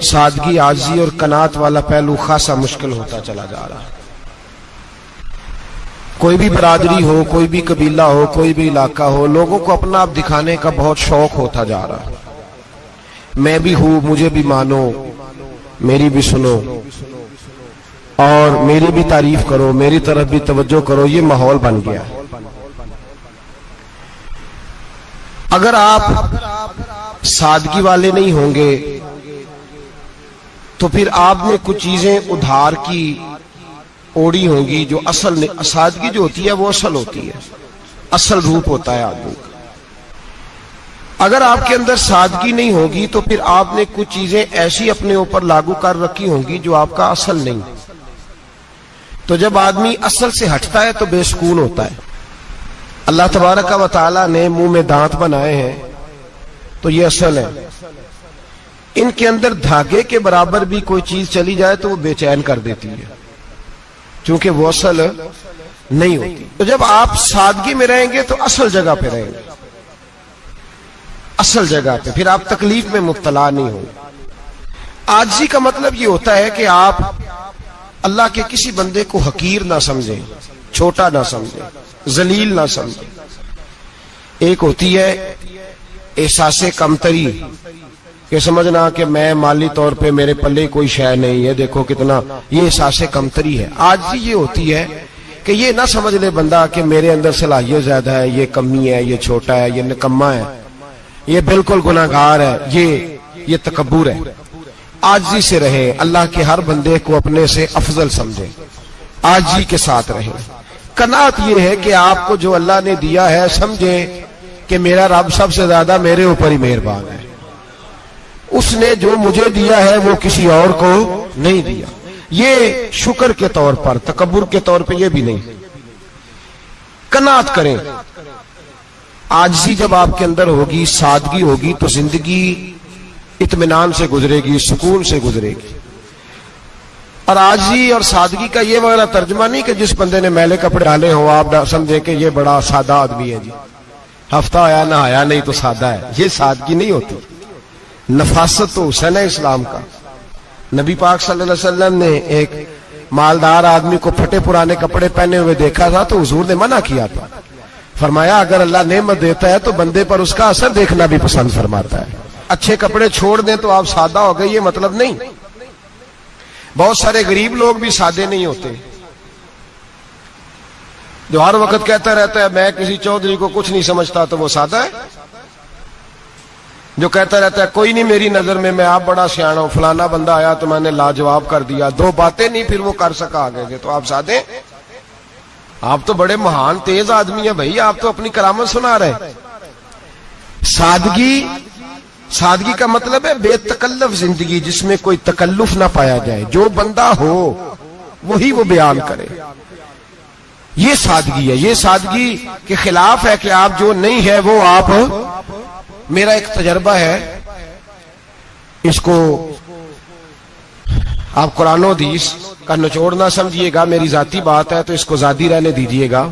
سادگی، عاجزی اور قناعت والا پہلو خاصا مشکل ہوتا چلا جا رہا ہے۔ کوئی بھی برادری ہو، کوئی بھی قبیلہ ہو، کوئی بھی علاقہ ہو، لوگوں کو اپنا آپ دکھانے کا بہت شوق ہوتا جا رہا ہے۔ میں بھی ہوں، مجھے بھی مانو، میری بھی سنو، اور میری بھی تعریف کرو، میری طرف بھی توجہ کرو، یہ ماحول بن گیا۔ اگر آپ سادگی والے نہیں ہوں گے تو پھر آپ نے کچھ چیزیں ادھار کی اوڑی ہوں گی جو اصل نہیں۔ سادگی جو ہوتی ہے وہ اصل ہوتی ہے، اصل روپ ہوتا ہے آدمی کا۔ اگر آپ کے اندر سادگی نہیں ہوگی تو پھر آپ نے کچھ چیزیں ایسی اپنے اوپر لاگو کر رکھی ہوں گی جو آپ کا اصل نہیں۔ تو جب آدمی اصل سے ہٹتا ہے تو بے سکون ہوتا ہے۔ اللہ تبارک و تعالیٰ نے منہ میں دانت بنائے ہیں تو یہ اصل ہے، ان کے اندر دھاگے کے برابر بھی کوئی چیز چلی جائے تو وہ بے چین کر دیتی ہے، چونکہ وہ اصل نہیں ہوتی۔ تو جب آپ سادگی میں رہیں گے تو اصل جگہ پہ رہیں گے، اصل جگہ پہ، پھر آپ تکلیف میں مبتلا نہیں ہوں۔ عاجزی کا مطلب یہ ہوتا ہے کہ آپ اللہ کے کسی بندے کو حقیر نہ سمجھیں، چھوٹا نہ سمجھیں، ذلیل نہ سمجھیں۔ ایک ہوتی ہے احساس کمتری، کہ سمجھنا کہ میں مالی طور پہ میرے پلے کوئی شے نہیں ہے، دیکھو کتنا، یہ احساس کمتری ہے۔ عاجزی یہ ہوتی ہے کہ یہ نہ سمجھ لے بندہ کہ میرے اندر صلاحیت زیادہ ہے، یہ کمی ہے، یہ چھوٹا ہے، یہ نکما ہے، یہ بالکل گناہگار ہے، یہ تکبر ہے۔ عاجزی سے رہے، اللہ کے ہر بندے کو اپنے سے افضل سمجھے، عاجزی کے ساتھ رہے۔ قناعت یہ ہے کہ آپ کو جو اللہ نے دیا ہے سمجھیں کہ میرا رب سب سے زیادہ میرے اوپر ہی مہربان ہے، اس نے جو مجھے دیا ہے وہ کسی اور کو نہیں دیا. یہ شکر کے طور پر، تکبر کے طور پہ یہ بھی نہیں. قناعت کریں. عاجزی جب آپ کے اندر ہوگی، سادگی ہوگی، تو زندگی اطمینان سے گزرے گی، سکون سے گزرے گی. اور عاجزی اور سادگی کا یہ وغیرہ ترجمہ نہیں کہ جس بندے نے میلے کپڑے ڈالے ہوں آپ سمجھیں کہ یہ بڑا سادہ آدمی ہے، جی ہفتہ آیا نہ آیا نہیں تو سادہ ہے. یہ سادگی نہیں ہوتی. نفاست تو حسن ہے اسلام کا. نبی پاک صلی اللہ علیہ وسلم نے ایک مالدار آدمی کو پھٹے پرانے کپڑے پہنے ہوئے دیکھا تھا تو حضور نے منع کیا تھا. فرمایا اگر اللہ نعمت دیتا ہے تو بندے پر اس کا اثر دیکھنا بھی پسند فرماتا ہے. اچھے کپڑے چھوڑ دیں تو آپ سادہ ہو گئے، یہ مطلب نہیں. بہت سارے غریب لوگ بھی سادے نہیں ہوتے، جو ہر وقت کہتا رہتا ہے میں کسی چودھری کو کچھ نہیں سمجھتا تو وہ سادہ ہے. جو کہتا رہتا ہے کوئی نہیں میری نظر میں آپ بڑا سیاح ہوں، فلانا بندہ آیا تو میں نے لاجواب کر دیا، دو باتیں نہیں پھر وہ کر سکا آگے سے، تو آپ سادے؟ آپ تو بڑے مہان تیز آدمی ہیں بھائی، آپ تو اپنی کرامت سنا رہے. سادگی کا مطلب ہے بے تکلف زندگی، جس میں کوئی تکلف نہ پایا جائے. جو بندہ ہو وہی وہ بیان کرے. یہ سادگی ہے. یہ سادگی کے خلاف ہے کہ آپ جو نہیں ہے وہ آپ. میرا ایک تجربہ ہے، اس کو آپ قرآن و حدیث کا نچوڑ نہ سمجھیے گا، میری ذاتی بات ہے تو اس کو ذاتی رہنے دیجیے گا.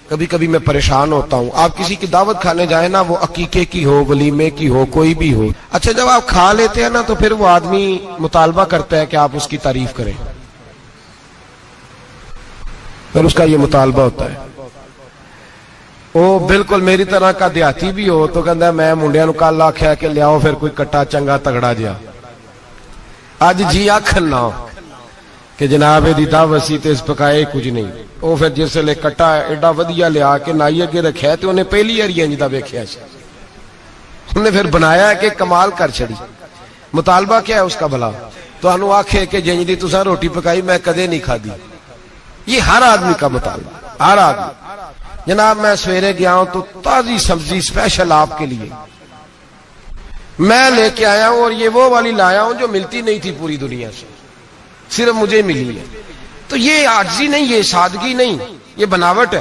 کبھی کبھی میں پریشان ہوتا ہوں. آپ کسی کی دعوت کھانے جائیں نا، وہ عقیقے کی ہو، ولیمے کی ہو، کوئی بھی ہو، اچھا جب آپ کھا لیتے ہیں نا تو پھر وہ آدمی مطالبہ کرتا ہے کہ آپ اس کی تعریف کریں. پھر اس کا یہ مطالبہ ہوتا ہے. وہ بالکل میری طرح کا دیہاتی بھی ہو تو کہتا ہے میں منڈیا نو کل آخیا کہ لیاؤ پھر کوئی کٹا چنگا تگڑا جیا، اج جی آخر نہ ہو کہ جناب دی دعوت سی تے اس پکائے کچھ نہیں. وہ پھر جس لے کٹا ایڈا ودیا لیا کے نائی اگے رکھیا تے انہیں پہلی ہری انج دا ویکھیا سی، انہیں پھر بنایا کہ کمال کر چھڑی. مطالبہ کیا ہے اس کا بھلا؟ تو انہوں آکھے کہ جنج دی تساں روٹی پکائی میں کدے نہیں کھادی. یہ ہر آدمی کا مطالبہ، ہر آدمی. جناب میں سویرے گیا ہوں تو تازی سبزی اسپیشل آپ کے لیے میں لے کے آیا ہوں، اور یہ وہ والی لایا ہوں جو ملتی نہیں تھی پوری دنیا سے، صرف مجھے ملی ہے. تو یہ عاجزی نہیں، یہ سادگی نہیں، یہ بناوٹ ہے.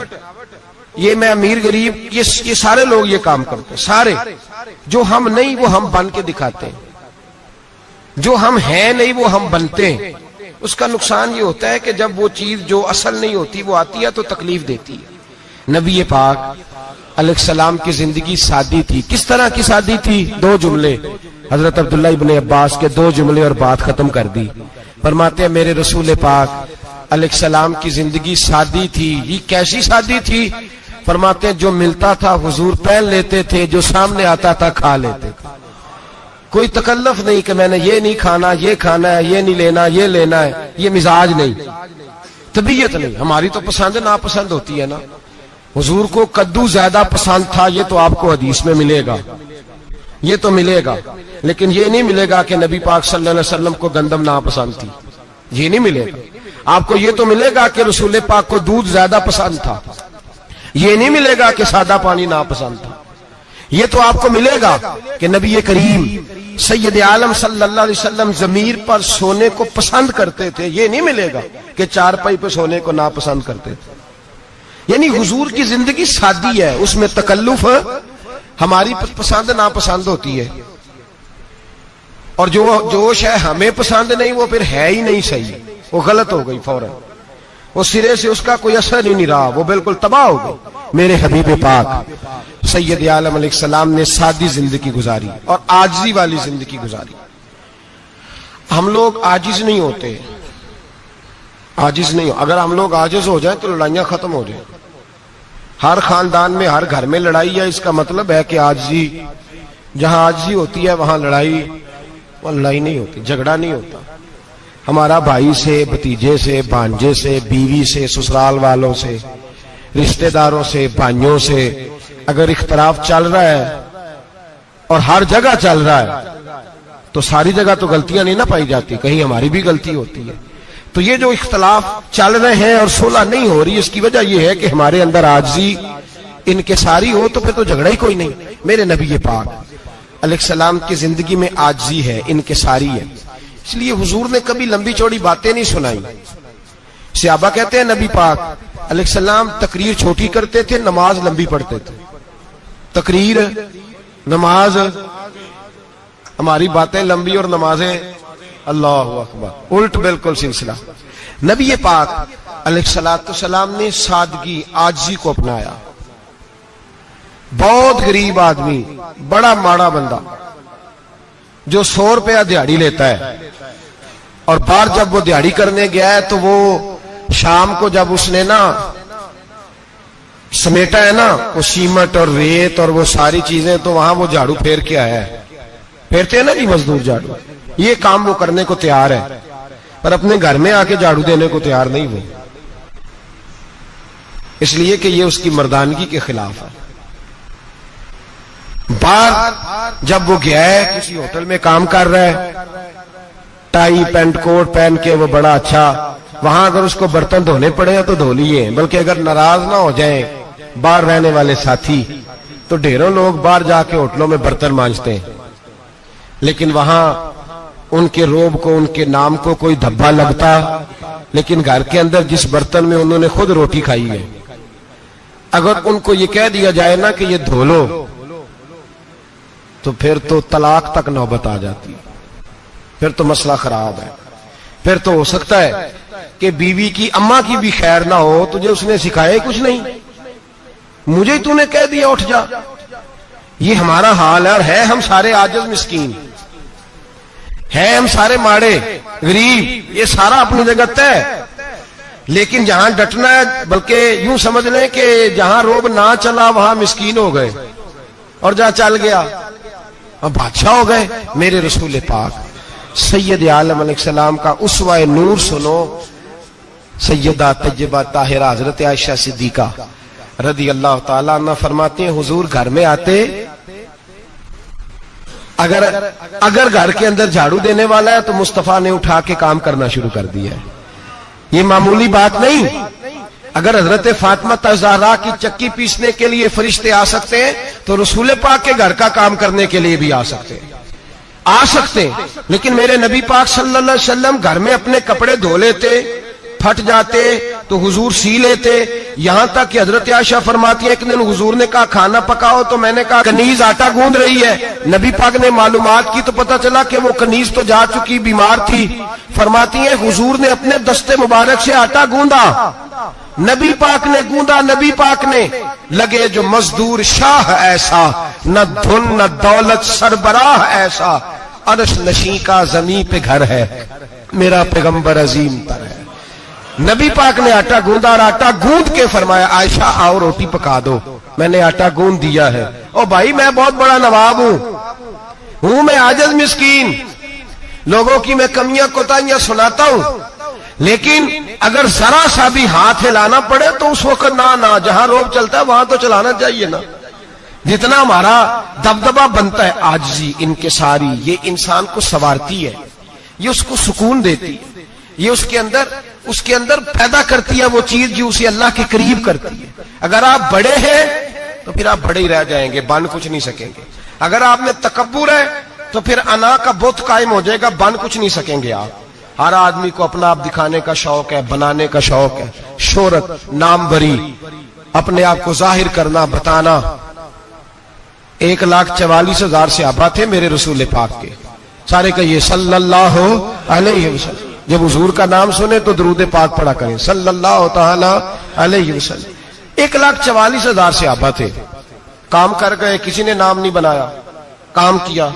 یہ میں امیر غریب یہ سارے لوگ یہ کام کرتے ہیں. سارے جو ہم نہیں وہ ہم بن کے دکھاتے ہیں، جو ہم ہیں نہیں وہ ہم بنتے ہیں. اس کا نقصان یہ ہوتا ہے کہ جب وہ چیز جو اصل نہیں ہوتی وہ آتی ہے تو تکلیف دیتی ہے. نبی پاک علیہ السلام کی زندگی سادی تھی. کس طرح کی سادی تھی؟ دو جملے حضرت عبداللہ ابن عباس کے، دو جملے اور بات ختم کر دی. فرماتے ہیں میرے رسول پاک علیہ السلام کی زندگی سادی تھی. یہ کیسی سادی تھی؟ فرماتے ہیں جو ملتا تھا حضور پہن لیتے تھے، جو سامنے آتا تھا کھا لیتے تھے. کوئی تکلف نہیں کہ میں نے یہ نہیں کھانا، یہ کھانا ہے، یہ نہیں لینا، یہ لینا ہے. یہ مزاج نہیں، طبیعت نہیں. ہماری تو پسند ناپسند ہوتی ہے نا. حضور کو کدو زیادہ پسند تھا، یہ تو آپ کو حدیث میں ملے گا، یہ تو ملے گا. لیکن یہ نہیں ملے گا کہ نبی پاک صلی اللہ علیہ وسلم کو گندم ناپسند تھی، یہ نہیں ملے گا. آپ کو یہ تو ملے گا کہ رسول پاک کو دودھ زیادہ پسند تھا، یہ نہیں ملے گا کہ سادہ پانی ناپسند تھا. یہ تو آپ کو ملے گا کہ نبی کریم سید عالم صلی اللہ علیہ وسلم ضمیر پر سونے کو پسند کرتے تھے. یہ نہیں ملے گا کہ چارپائی پہ سونے کو ناپسند کرتے تھے. یعنی حضور کی زندگی سادی ہے، اس میں تکلف ہماری پسند ناپسند ہوتی ہے، اور جو شے ہمیں پسند نہیں وہ پھر ہے ہی نہیں صحیح، وہ غلط ہو گئی فوراً، وہ سرے سے اس کا کوئی اثر ہی نہیں رہا، وہ بالکل تباہ ہو گئی. میرے حبیب پاک سید عالم علیہ السلام نے سادی زندگی گزاری اور عاجزی والی زندگی گزاری. ہم لوگ عاجز نہیں ہوتے، عاجز نہیں. اگر ہم لوگ عاجز ہو جائیں تو لڑائیاں ختم ہو جائیں. ہر خاندان میں ہر گھر میں لڑائی ہے. اس کا مطلب ہے کہ عاجزی، جہاں عاجزی ہوتی ہے وہاں لڑائی نہیں ہوتی، جھگڑا نہیں ہوتا. ہمارا بھائی سے، بھتیجے سے، بھانجے سے، بیوی سے، سسرال والوں سے، رشتہ داروں سے، بھائیوں سے اگر اختلاف چل رہا ہے اور ہر جگہ چل رہا ہے تو ساری جگہ تو غلطیاں نہیں نہ پائی جاتی، کہیں ہماری بھی غلطی ہوتی ہے. تو یہ جو اختلاف چل رہے ہیں اور صلح نہیں ہو رہی، اس کی وجہ یہ ہے کہ ہمارے اندر عاجزی انکساری ہو، تو پھر تو جھگڑا ہی کوئی نہیں۔ میرے نبی پاک علیہ السلام کی زندگی میں عاجزی ہے، انکساری ہے، اس لیے حضور نے کبھی لمبی چوڑی باتیں نہیں سنائی۔ صحابہ کہتے ہیں نبی پاک علیہ السلام تقریر چھوٹی کرتے تھے، نماز لمبی پڑھتے تھے۔ تقریر، نماز، ہماری باتیں لمبی اور نمازیں اللہ اکبر، الٹ بالکل سلسلہ۔ نبی پاک علیہ السلام نے سادگی، عاجزی کو اپنایا۔ بہت غریب آدمی، بڑا ماڑا بندہ جو 100 روپیہ دیہاڑی لیتا ہے، اور بار جب وہ دیہاڑی کرنے گیا ہے تو وہ شام کو جب اس نے نا سمیٹا ہے نا وہ سیمٹ اور ریت اور وہ ساری چیزیں، تو وہاں وہ جھاڑو پھیر کے آیا ہے۔ پھیرتے ہیں نا جی مزدور جھاڑو، یہ کام وہ کرنے کو تیار ہے، پر اپنے گھر میں آ کے جھاڑو دینے کو تیار نہیں ہوئے، اس لیے کہ یہ اس کی مردانگی کے خلاف ہے۔ بار جب وہ گیا ہے کسی ہوٹل میں کام کر رہا ہے، ٹائی پینٹ کوٹ پہن کے وہ بڑا اچھا، وہاں اگر اس کو برتن دھونے پڑے تو دھو لیے، بلکہ اگر ناراض نہ ہو جائیں باہر رہنے والے ساتھی تو ڈھیروں لوگ باہر جا کے ہوٹلوں میں برتن مانجتے ہیں، لیکن وہاں ان کے روب کو، ان کے نام کو کوئی دھبا لگتا، لیکن گھر کے اندر جس برتن میں انہوں نے خود روٹی کھائی ہے، اگر ان کو یہ کہہ دیا جائے نا کہ یہ دھو لو، تو پھر تو طلاق تک نوبت آ جاتی، پھر تو مسئلہ خراب ہے۔ پھر تو ہو سکتا ہے کہ بیوی کی اماں کی بھی خیر نہ ہو، تجھے اس نے سکھایا ہی کچھ نہیں، مجھے تو نے کہہ دیا اٹھ جا۔ یہ ہمارا حال ہے، اور ہے ہم سارے عاجز مسکین، ہے ہم سارے ماڑے غریب، یہ سارا اپنی جگہ طے، لیکن جہاں ڈٹنا ہے، بلکہ یوں سمجھ لیں کہ جہاں روب نہ چلا وہاں مسکین ہو گئے، اور جہاں چل گیا اب بادشاہ ہو گئے۔ میرے رسول پاک سید عالم علیہ السلام کا اسوہ نور سنو، سیدہ طیبہ طاہرہ حضرت عائشہ صدیقہ رضی اللہ تعالیٰ عنہ فرماتے ہیں حضور گھر میں آتے، اگر گھر کے اندر جھاڑو دینے والا ہے تو مصطفیٰ نے اٹھا کے کام کرنا شروع کر دیا ہے، یہ معمولی بات نہیں۔ اگر حضرت فاطمہ زہرا کی چکی پیسنے کے لیے فرشتے آ سکتے ہیں تو رسول پاک کے گھر کا کام کرنے کے لیے بھی آ سکتے ہیں، لیکن میرے نبی پاک صلی اللہ علیہ وسلم گھر میں اپنے کپڑے دھو لیتے، پھٹ جاتے تو حضور سی لیتے، یہاں تک کہ حضرت عائشہ فرماتی ہے ایک دن حضور نے کہا کھانا پکاؤ، تو میں نے کہا کنیز آٹا گوندھ رہی ہے، نبی پاک نے معلومات کی تو پتہ چلا کہ وہ کنیز تو جا چکی، بیمار تھی، فرماتی ہے حضور نے اپنے دستے مبارک سے آٹا گوندا، نبی پاک نے گوندا، نبی پاک نے لگے جو مزدور شاہ ایسا، نہ دھن نہ دولت سربراہ ایسا، عرش نشیں کا زمین پہ گھر ہے، میرا پیغمبر عظیم تر ہے۔ نبی پاک نے آٹا گوندا اور آٹا گوند کے فرمایا عائشہ آؤ روٹی پکا دو، میں نے آٹا گوند دیا ہے۔ او بھائی میں بہت بڑا نواب ہوں میں عاجز مسکین، لوگوں کی میں کمیاں کوتاہیاں سناتا ہوں، لیکن اگر ذرا سا بھی ہاتھ ہلانا پڑے تو اس وقت نہ جہاں روب چلتا ہے وہاں تو چلانا چاہیے نا، جتنا ہمارا دبدبا بنتا ہے۔ عاجزی، انکساری، یہ انسان کو سنوارتی ہے، یہ اس کو سکون دیتی ہے، یہ اس کے اندر پیدا کرتی ہے وہ چیز جو اسے اللہ کے قریب کرتی ہے۔ اگر آپ بڑے ہیں تو پھر آپ بڑے ہی رہ جائیں گے، بن کچھ نہیں سکیں گے۔ اگر آپ میں تکبر ہے تو پھر انا کا بت قائم ہو جائے گا، بن کچھ نہیں سکیں گے آپ۔ ہر آدمی کو اپنا آپ دکھانے کا شوق ہے، بنانے کا شوق ہے، شہرت، نام بری، اپنے آپ کو ظاہر کرنا، بتانا۔ 1,44,000 صحابہ تھے میرے رسول پاک کے، سارے کہیے صلی اللہ علیہ وسلم، جب حضور کا نام سنے تو درود پاک پڑھا کریں صلی اللہ تعالی علیہ وسلم۔ 1,44,000 صحابہ تھے، کام کر گئے، کسی نے نام نہیں بنایا، کام کیا،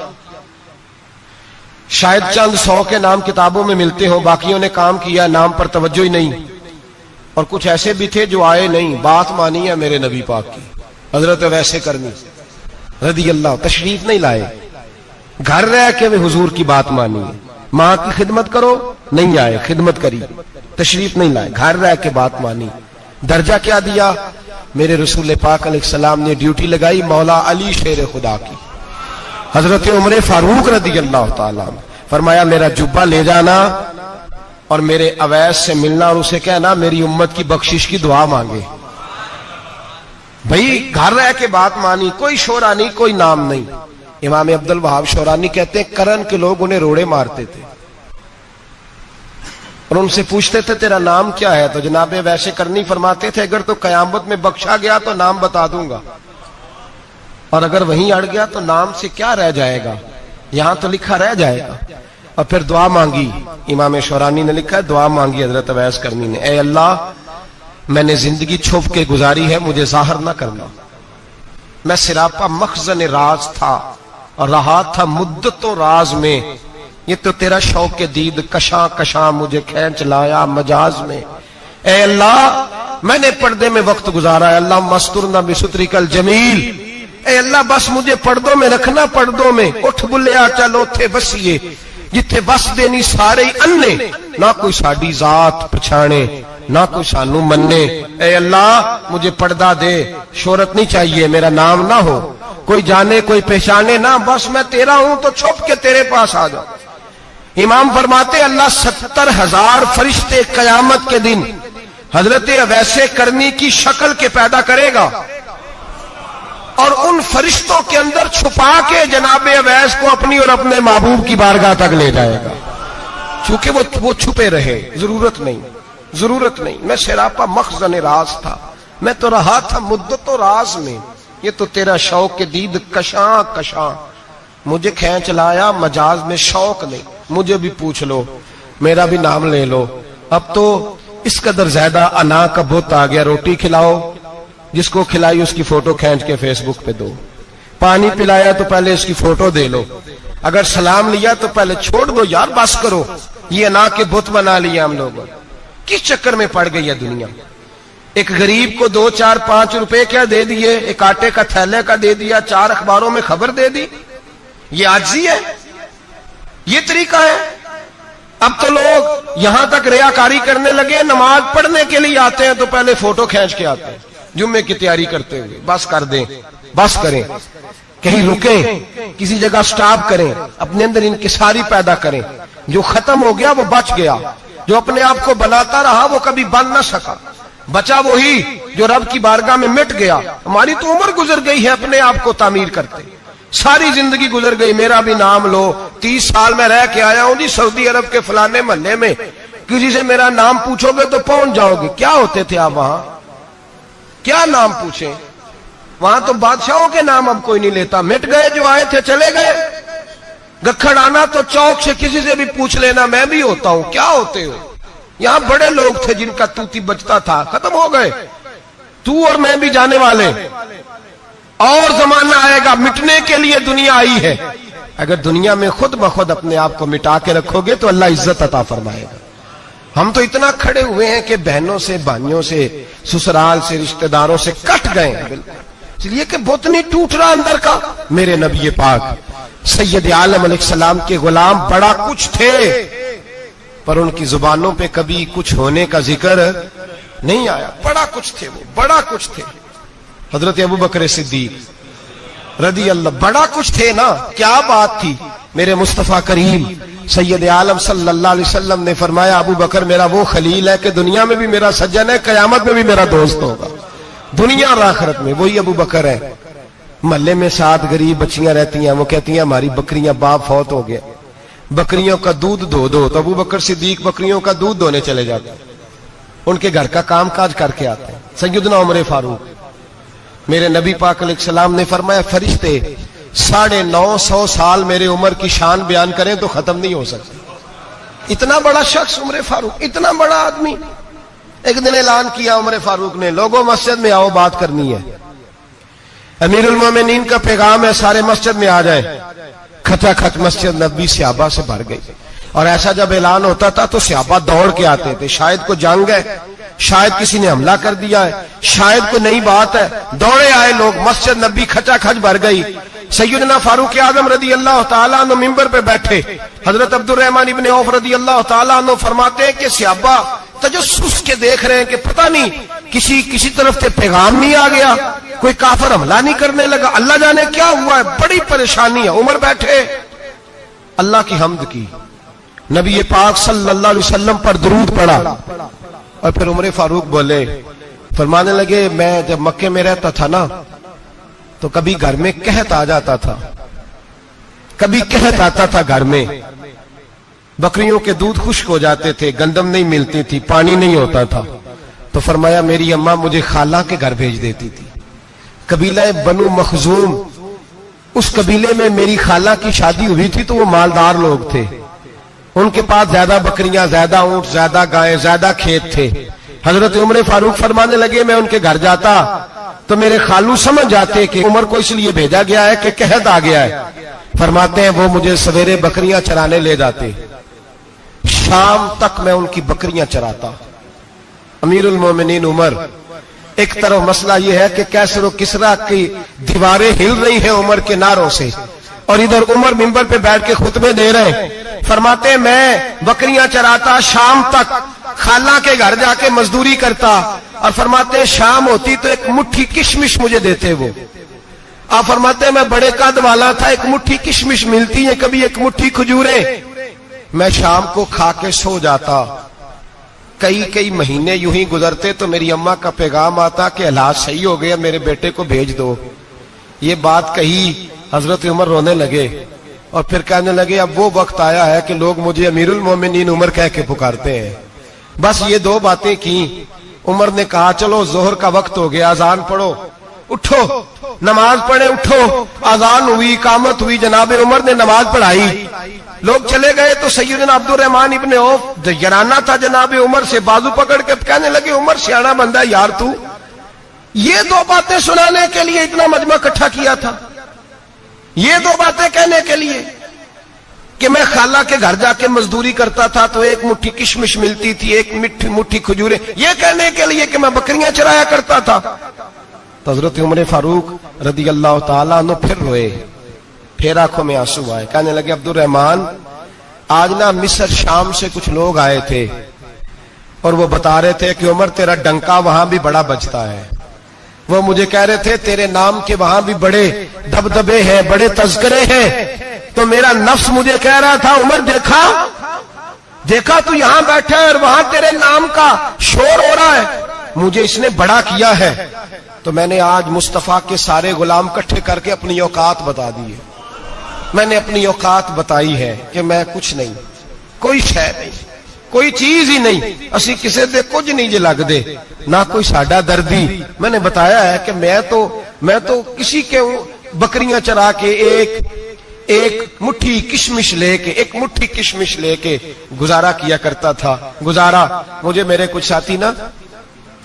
شاید چند 100 کے نام کتابوں میں ملتے ہوں، باقیوں نے کام کیا، نام پر توجہ ہی نہیں، اور کچھ ایسے بھی تھے جو آئے نہیں، بات مانی ہے میرے نبی پاک کی، حضرت ویسے کرنی رضی اللہ، تشریف نہیں لائے، گھر رہ کے وہ حضور کی بات مانی ہے، ماں کی خدمت کرو نہیں آئے، خدمت کری، تشریف نہیں لائے، گھر رہ کے بات مانی۔ درجہ کیا دیا میرے رسول پاک علیہ السلام نے؟ ڈیوٹی لگائی مولا علی شیر خدا کی، حضرت عمر فاروق رضی اللہ تعالیٰ، فرمایا میرا جبہ لے جانا اور میرے اویس سے ملنا اور اسے کہنا میری امت کی بخشش کی دعا مانگے. بھائی گھر رہ کے بات مانی, کوئی شورا نہیں, کوئی نام نہیں. امام عبد الوہاب شورانی کہتے ہیں کرن کے لوگ انہیں روڑے مارتے تھے اور ان سے پوچھتے تھے تیرا نام کیا ہے, تو جناب ویسے کرنی فرماتے تھے اگر تو قیامت میں بخشا گیا تو نام بتا دوں گا, اور اگر وہیں اڑ گیا تو نام سے کیا رہ جائے گا, یہاں تو لکھا رہ جائے گا. اور پھر دعا مانگی. امام شورانی نے لکھا ہے دعا مانگی حضرت اویس کرنی نے, اے اللہ میں نے زندگی چھپ کے گزاری ہے, مجھے ظاہر نہ کرنا. میں سراپا مخزن راز تھا اور رہا تھا مدتوں راز میں, یہ تو تیرا شوق کے دید کشاں کشاں مجھے کھینچ لایا مجاز میں. اے اللہ میں نے پردے میں وقت گزارا ہے, اللہ مسترنا بسترک الجمیل. اے اللہ بس مجھے پردوں میں رکھنا, پردوں میں. اٹھ بلیا چلو تھے بسیے جتھے بس دینی سارے انے, نہ کوئی ساڈی ذات پچھانے نہ کوئی سانو مننے. اے اللہ مجھے پردہ دے, شہرت نہیں چاہیے, میرا نام نہ ہو, کوئی جانے کوئی پہچانے نہ, بس میں تیرا ہوں تو چھپ کے تیرے پاس آ جاؤ. امام فرماتے اللہ 70,000 فرشتے قیامت کے دن حضرت اویس کرنی کی شکل کے پیدا کرے گا اور ان فرشتوں کے اندر چھپا کے جناب اویس کو اپنی اور اپنے محبوب کی بارگاہ تک لے جائے گا. چونکہ وہ چھپے رہے, ضرورت نہیں. میں سراپا مخزن راز تھا, میں تو رہا تھا مدتوں راز میں, یہ تو تیرا شوق کے دید کشاں کشاں مجھے کھینچ لایا مجاز میں. شوق نہیں, مجھے بھی پوچھ لو, میرا بھی نام لے لو. اب تو اس قدر زیادہ انا کا بت آ گیا, روٹی کھلاؤ, جس کو کھلائی اس کی فوٹو کھینچ کے فیس بک پہ دو, پانی پلایا تو پہلے اس کی فوٹو دے لو, اگر سلام لیا تو پہلے چھوڑ دو یار, بس کرو. یہ انا کے بت بنا لیا ہم لوگوں. کس چکر میں پڑ گئی ہے دنیا. ایک غریب کو 2 4 5 روپے کیا دے دیے, ایک آٹے کا تھیلے کا دے دیا, 4 اخباروں میں خبر دے دی, یہ عاجزی ہے, یہ طریقہ ہے. اب تو لوگ یہاں تک ریاکاری کرنے لگے, نماز پڑھنے کے لیے آتے ہیں تو پہلے فوٹو کھینچ کے آتے ہیں جمعے کی تیاری کرتے ہوئے. بس کر دیں, بس کریں, کہیں رکیں, کسی جگہ سٹاپ کریں, اپنے اندر انکساری پیدا کریں. جو ختم ہو گیا وہ بچ گیا, جو اپنے آپ کو بناتا رہا وہ کبھی بن نہ سکا. بچا وہی جو رب کی بارگاہ میں مٹ گیا. ہماری تو عمر گزر گئی ہے اپنے آپ کو تعمیر کرتے, ساری زندگی گزر گئی. میرا بھی نام لو, 30 سال میں رہ کے آیا ہوں جی سعودی عرب کے فلانے محلے میں, کسی سے میرا نام پوچھو گے تو پہنچ جاؤ گے. کیا ہوتے تھے آپ وہاں, کیا نام پوچھیں, وہاں تو بادشاہوں کے نام اب کوئی نہیں لیتا, مٹ گئے, جو آئے تھے چلے گئے. گکھڑ آنا تو چوک سے کسی سے بھی پوچھ لینا میں بھی ہوتا ہوں, کیا ہوتے ہو. یہاں بڑے لوگ تھے جن کا توتی بچتا تھا, ختم ہو گئے. تو اور میں بھی جانے والے, اور زمانہ آئے گا, مٹنے کے لیے دنیا آئی ہے. اگر دنیا میں خود بخود اپنے آپ کو مٹا کے رکھو گے تو اللہ عزت عطا فرمائے گا. ہم تو اتنا کھڑے ہوئے ہیں کہ بہنوں سے, بھائیوں سے, سسرال سے, رشتہ داروں سے کٹ گئے ہیں, اس لیے کہ بت نہیں ٹوٹ رہا اندر کا. میرے نبی پاک سید عالم علیہ السلام کے غلام بڑا کچھ تھے, پر ان کی زبانوں پہ کبھی کچھ ہونے کا ذکر نہیں آیا. بڑا کچھ تھے, وہ بڑا کچھ تھے. حضرت ابوبکر صدیق رضی اللہ بڑا کچھ تھے نا, کیا بات تھی. میرے مصطفیٰ کریم سید عالم صلی اللہ علیہ وسلم نے فرمایا ابو بکر میرا وہ خلیل ہے کہ دنیا میں بھی میرا سجن ہے, قیامت میں بھی میرا دوست ہوگا, دنیا اور آخرت میں. وہی ابو بکر ہے. محلے میں 7 غریب بچیاں رہتی ہیں, وہ کہتی ہیں ہماری بکریاں باپ فوت ہو گیا, بکریوں کا دودھ دھو دو. تو ابو بکر صدیق بکریوں کا دودھ دھونے چلے جاتے ہیں, ان کے گھر کا کام کاج کر کے آتے ہیں. سیدنا عمر فاروق میرے نبی پاک علیہ السلام نے فرمایا فرشتے 950 سال میرے عمر کی شان بیان کریں تو ختم نہیں ہو سکتے. اتنا بڑا شخص عمر فاروق, اتنا بڑا آدمی. ایک دن اعلان کیا عمر فاروق نے, لوگوں مسجد میں آؤ بات کرنی ہے. امیر المومنین کا پیغام ہے سارے مسجد میں آ جائیں. کھچا کھچ مسجد نبی صحابہ سے بھر گئی, اور ایسا جب اعلان ہوتا تھا تو صحابہ دوڑ کے آتے تھے. شاید کو جنگ ہے, شاید کسی نے حملہ کر دیا ہے, شاید کوئی نئی بات ہے. دوڑے آئے لوگ, مسجد نبی کھچا کھچ بھر گئی. سیدنا فاروق اعظم رضی اللہ تعالیٰ عنہ ممبر پہ بیٹھے. حضرت عبد الرحمن ابن عوف رضی اللہ تعالیٰ عنہ فرماتے ہیں کہ صحابہ تجسس کے دیکھ رہے ہیں کہ پتہ نہیں کسی طرف سے پیغام نہیں آ گیا, کوئی کافر حملہ نہیں کرنے لگا, اللہ جانے کیا ہوا ہے, بڑی پریشانی ہے. عمر بیٹھے, اللہ کی حمد کی, نبی پاک صلی اللہ علیہ وسلم پر درود پڑا اور پھر عمر فاروق بولے، فرمانے لگے میں جب مکے میں رہتا تھا نا تو کبھی گھر میں قحط آ جاتا تھا، کبھی قحط آتا تھا گھر میں، بکریوں کے دودھ خشک ہو جاتے تھے، گندم نہیں ملتی تھی، پانی نہیں ہوتا تھا، تو فرمایا میری اماں مجھے خالہ کے گھر بھیج دیتی تھی۔ قبیلہ بنو مخزوم، اس قبیلے میں میری خالہ کی شادی ہوئی تھی تو وہ مالدار لوگ تھے، ان کے پاس زیادہ بکریاں، زیادہ اونٹ، زیادہ گائے، زیادہ کھیت تھے۔ حضرت عمر فاروق فرمانے لگے میں ان کے گھر جاتا تو میرے خالو سمجھ جاتے کہ عمر کو اس لیے بھیجا گیا ہے کہ قحط آ گیا ہے، فرماتے ہیں وہ مجھے سویرے بکریاں چرانے لے جاتے، شام تک میں ان کی بکریاں چراتا۔ امیر المومنین عمر، ایک طرف مسئلہ یہ ہے کہ کیسر و کسرا کی دیواریں ہل رہی ہیں عمر کے نعروں سے، اور ادھر عمر منبر پہ بیٹھ کے خطبے دے رہے ہیں، فرماتے ہیں میں بکریاں چراتا، شام تک خالہ کے گھر جا کے مزدوری کرتا، اور فرماتے ہیں شام ہوتی تو ایک مٹھی کشمش مجھے دیتے وہ۔ آپ فرماتے ہیں میں بڑے قد والا تھا، ایک مٹھی کشمش ملتی ہے، کبھی ایک مٹھی کھجوریں، میں شام کو کھا کے سو جاتا۔ کئی مہینے یوں ہی گزرتے تو میری اماں کا پیغام آتا کہ حالات صحیح ہو گیا، میرے بیٹے کو بھیج دو۔ یہ بات کہی، حضرت عمر رونے لگے اور پھر کہنے لگے اب وہ وقت آیا ہے کہ لوگ مجھے امیر المومنین عمر کہہ کے پکارتے ہیں۔ بس یہ دو باتیں کی، عمر نے کہا چلو ظہر کا وقت ہو گیا، اذان پڑھو، اٹھو نماز پڑھے، اٹھو، اذان ہوئی، اقامت ہوئی، جناب عمر نے نماز پڑھائی، لوگ چلے گئے تو سیدنا عبد الرحمن ابن عوف جرانہ تھا جناب عمر سے، بازو پکڑ کے کہنے لگے عمر سیاڑا بندہ یار تو یہ دو باتیں سنانے کے لیے اتنا مجمع اکٹھا کیا تھا، یہ دو باتیں کہنے کے لیے کہ میں خالہ کے گھر جا کے مزدوری کرتا تھا تو ایک مٹھی کشمش ملتی تھی، ایک مٹھی کھجوریں، یہ کہنے کے لیے کہ میں بکریاں چرایا کرتا تھا۔ تو حضرت عمر فاروق رضی اللہ تعالیٰ عنہ پھر روئے، پھر آنکھوں میں آنسو آئے، کہنے لگے عبد الرحمن آج نا مصر شام سے کچھ لوگ آئے تھے اور وہ بتا رہے تھے کہ عمر تیرا ڈنکا وہاں بھی بڑا بجتا ہے، وہ مجھے کہہ رہے تھے تیرے نام کے وہاں بھی بڑے دبدبے ہیں، بڑے تذکرے ہیں، تو میرا نفس مجھے کہہ رہا تھا عمر دیکھا تو یہاں بیٹھا ہے اور وہاں تیرے نام کا شور ہو رہا ہے، مجھے اس نے بڑا کیا ہے، تو میں نے آج مصطفیٰ کے سارے غلام اکٹھے کر کے اپنی اوقات بتا دی ہے، میں نے اپنی اوقات بتائی ہے کہ میں کچھ نہیں، کوئی شے نہیں، کوئی چیز ہی نہیں، اسی کسے دے کچھ نہیں جے لگ دے، نہ کوئی ساڈا دردی۔ میں نے بتایا ہے کہ میں تو کسی کے بکریاں چرا کے ایک مٹھی کشمش لے کے گزارا کیا کرتا تھا۔ گزارا مجھے میرے کچھ ساتھی نا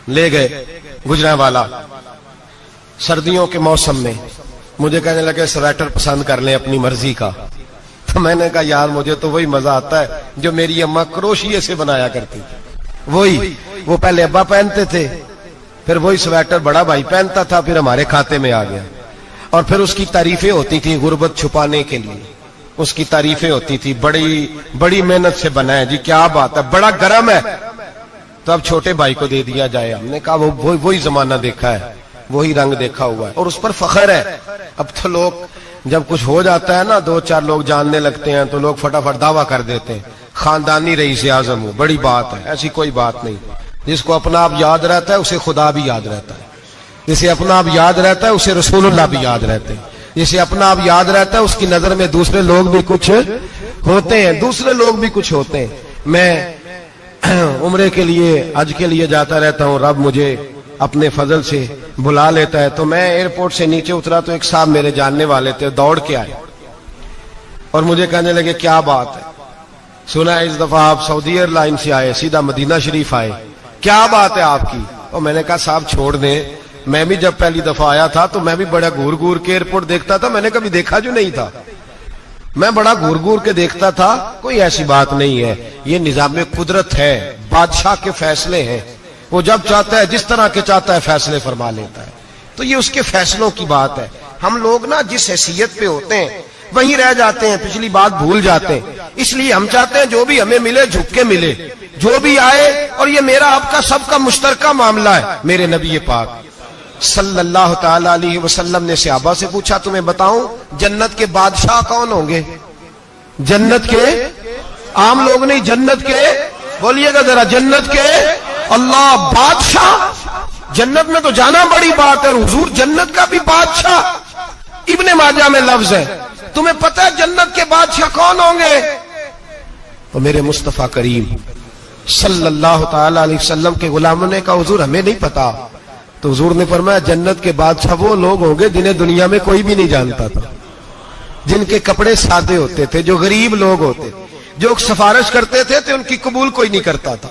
لے گئے گجرانوالا سردیوں کے موسم میں، مجھے کہنے لگے سویٹر پسند کر لیں اپنی مرضی کا، تو میں نے کہا یار مجھے تو وہی مزہ آتا ہے جو میری اماں کروشیے سے بنایا کرتی تھی، وہ پہلے ابا پہنتے تھے، پھر وہی سویٹر بڑا بھائی پہنتا تھا، پھر ہمارے کھاتے میں آ گیا، اور پھر اس کی تعریفیں ہوتی تھی غربت چھپانے کے لیے، اس کی تعریفیں ہوتی تھی بڑی محنت سے بنا ہے جی، کیا بات ہے، بڑا گرم ہے، تو اب چھوٹے بھائی کو دے دیا جائے۔ ہم نے کہا وہی زمانہ دیکھا ہے، وہی رنگ دیکھا ہوا ہے، اور اس پر فخر ہے۔ اب تو لوگ جب کچھ ہو جاتا ہے نا، دو چار لوگ جاننے لگتے ہیں تو لوگ فٹافٹ دعویٰ کر دیتے ہیں خاندانی رئیس اعظم ہو، بڑی بات ہے، ایسی کوئی بات نہیں۔ جس کو اپنا آپ یاد رہتا ہے اسے خدا بھی یاد رہتا ہے، جسے اپنا آپ یاد رہتا ہے اسے رسول اللہ بھی یاد رہتے ہیں، جسے اپنا آپ یاد رہتا ہے اس کی نظر میں دوسرے لوگ بھی کچھ ہوتے ہیں۔ میں عمرے کے لیے حج کے لیے جاتا رہتا ہوں، رب مجھے اپنے فضل سے بلا لیتا ہے، تو میں ایئرپورٹ سے نیچے اترا تو ایک صاحب میرے جاننے والے تھے، دوڑ کے آئے اور مجھے کہنے لگے کیا بات ہے، سنا ہے اس دفعہ آپ سعودی ایئر لائن سے آئے، سیدھا مدینہ شریف آئے، کیا بات ہے آپ کی؟ اور میں نے کہا صاحب چھوڑ دیں، میں بھی جب پہلی دفعہ آیا تھا تو میں بھی بڑا گور کے ایئرپورٹ دیکھتا تھا، میں نے کبھی دیکھا جو نہیں تھا، میں بڑا گور کے دیکھتا تھا، کوئی ایسی بات نہیں ہے، یہ نظام قدرت ہے، بادشاہ کے فیصلے ہیں، وہ جب چاہتا ہے جس طرح کے چاہتا ہے فیصلے فرما لیتا ہے، تو یہ اس کے فیصلوں کی بات ہے۔ ہم لوگ نا جس حیثیت پہ ہوتے ہیں وہیں رہ جاتے ہیں، پچھلی بات بھول جاتے ہیں، اس لیے ہم چاہتے ہیں جو بھی ہمیں ملے جھک کے ملے، جو بھی آئے، اور یہ میرا آپ کا سب کا مشترکہ معاملہ ہے۔ میرے نبی پاک صلی اللہ تعالی علیہ وسلم نے صحابہ سے پوچھا تمہیں بتاؤں جنت کے بادشاہ کون ہوں گے؟ جنت کے عام لوگ نہیں، جنت کے، بولیے گا ذرا، جنت کے اللہ بادشاہ، جنت میں تو جانا بڑی بات ہے، حضور جنت کا بھی بادشاہ، ابن ماجہ میں لفظ ہے، تمہیں پتہ ہے جنت کے بادشاہ کون ہوں گے؟ تو میرے مصطفیٰ کریم صلی اللہ تعالی علیہ وسلم کے غلاموں نے کہا حضور ہمیں نہیں پتا، تو حضور نے فرمایا جنت کے بادشاہ وہ لوگ ہوں گے جنہیں دنیا میں کوئی بھی نہیں جانتا تھا، جن کے کپڑے سادے ہوتے تھے، جو غریب لوگ ہوتے، جو سفارش کرتے تھے تو ان کی قبول کوئی نہیں کرتا تھا،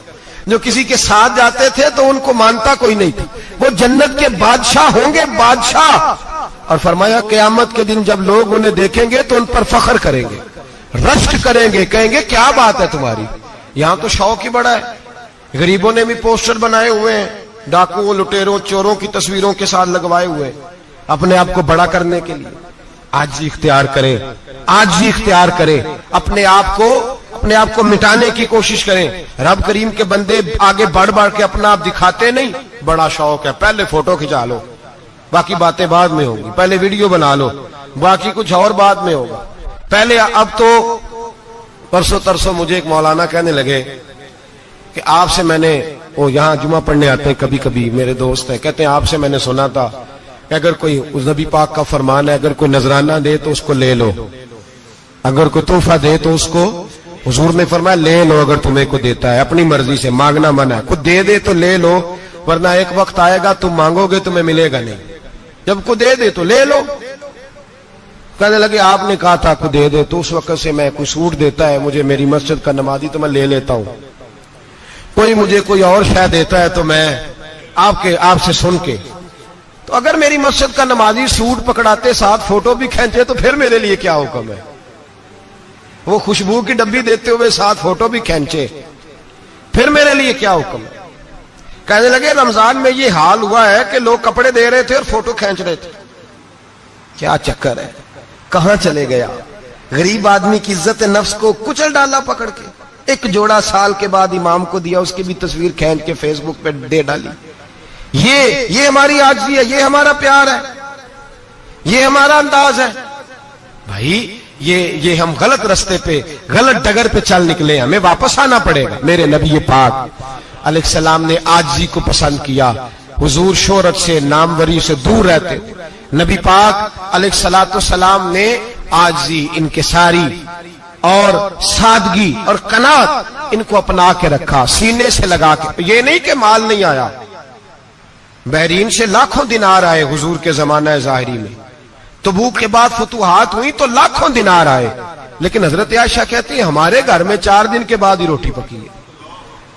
جو کسی کے ساتھ جاتے تھے تو ان کو مانتا کوئی نہیں تھا، وہ جنت کے بادشاہ ہوں گے، بادشاہ۔ اور فرمایا قیامت کے دن جب لوگ انہیں دیکھیں گے تو ان پر فخر کریں گے، رشک کریں گے، کہیں گے کیا بات ہے تمہاری، یہاں تو شوق ہی بڑا ہے، غریبوں نے بھی پوسٹر بنائے ہوئے ہیں، ڈاکوؤں، لٹیروں، چوروں کی تصویروں کے ساتھ لگوائے ہوئے اپنے آپ کو بڑا کرنے کے لیے۔ آج ہی اختیار کریں، آج ہی اختیار کریں، اپنے آپ کو مٹانے کی کوشش کریں۔ رب کریم کے بندے آگے بڑھ کے اپنا آپ دکھاتے نہیں، بڑا شوق ہے، پہلے فوٹو کھچا لو، باقی باتیں بعد میں ہوں گی، پہلے ویڈیو بنا لو، باقی کچھ اور بعد میں ہوگا پہلے۔ اب تو پرسوں ترسوں مجھے ایک مولانا کہنے لگے کہ آپ سے میں نے، وہ یہاں جمعہ پڑھنے آتے ہیں کبھی کبھی، میرے دوست ہیں، کہتے ہیں آپ سے میں نے سنا تھا کہ اگر کوئی اس نبی پاک کا فرمان ہے، اگر کوئی نذرانہ دے تو اس کو لے لو، اگر کوئی تحفہ دے تو اس کو، حضور نے فرمایا لے لو، اگر تمہیں کو دیتا ہے اپنی مرضی سے، مانگنا منع ہے، خود دے دے تو لے لو، ورنہ ایک وقت آئے گا تم مانگو گے تمہیں ملے گا نہیں، جب کو دے دے تو لے لو۔ کہنے لگے آپ نے کہا تھا کو دے دے، تو اس وقت سے میں کوئی سوٹ دیتا ہے مجھے میری مسجد کا نمازی تو میں لے لیتا ہوں، کوئی مجھے کوئی اور شے دیتا ہے تو میں آپ سے سن کے، تو اگر میری مسجد کا نمازی سوٹ پکڑاتے ساتھ فوٹو بھی کھینچے تو پھر میرے لیے کیا حکم ہے، وہ خوشبو کی ڈبی دیتے ہوئے ساتھ فوٹو بھی کھینچے پھر میرے لیے کیا حکم ہے۔ کہنے لگے رمضان میں یہ حال ہوا ہے کہ لوگ کپڑے دے رہے تھے اور فوٹو کھینچ رہے تھے، کیا چکر ہے، کہاں چلے گیا؟ غریب آدمی کی عزت نفس کو کچل ڈالا پکڑ کے، ایک جوڑا سال کے بعد امام کو دیا، اس کی بھی تصویر کھینچ کے فیس بک پہ دے ڈالی۔ یہ ہماری عاجزی ہے، یہ ہمارا پیار ہے، یہ ہمارا انداز ہے۔ بھائی یہ ہم غلط رستے پہ، غلط ڈگر پہ چل نکلے، ہمیں واپس آنا پڑے گا۔ میرے نبی پاک علیہ السلام نے عاجزی کو پسند کیا، حضور شہرت سے، ناموری سے دور رہتے۔ نبی پاک علیہ السلام نے عاجزی، انکساری اور سادگی اور قناعت ان کو اپنا کے رکھا، سینے سے لگا کے۔ یہ نہیں کہ مال نہیں آیا، بحرین سے لاکھوں دینار آئے حضور کے زمانہ ظاہری میں، تبوک کے بعد فتوحات ہوئی تو لاکھوں دینار آئے، لیکن حضرت عائشہ کہتی ہے ہمارے گھر میں 4 دن کے بعد ہی روٹی پکی ہے،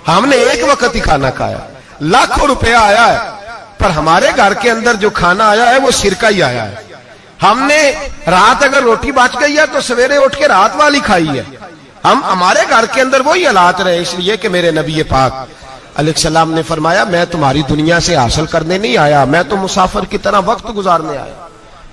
ہم نے ایک وقت ہی کھانا کھایا، لاکھوں روپیہ آیا ہے پر ہمارے گھر کے اندر جو کھانا آیا ہے وہ سرکہ ہی آیا ہے۔ ہم نے رات اگر روٹی بچ گئی ہے تو سویرے اٹھ کے رات والی کھائی ہے، ہمارے گھر کے اندر وہی حالات رہے، اس لیے کہ میرے نبی پاک علیہ السلام نے فرمایا میں تمہاری دنیا سے حاصل کرنے نہیں آیا، میں تو مسافر کی طرح وقت گزارنے آیا۔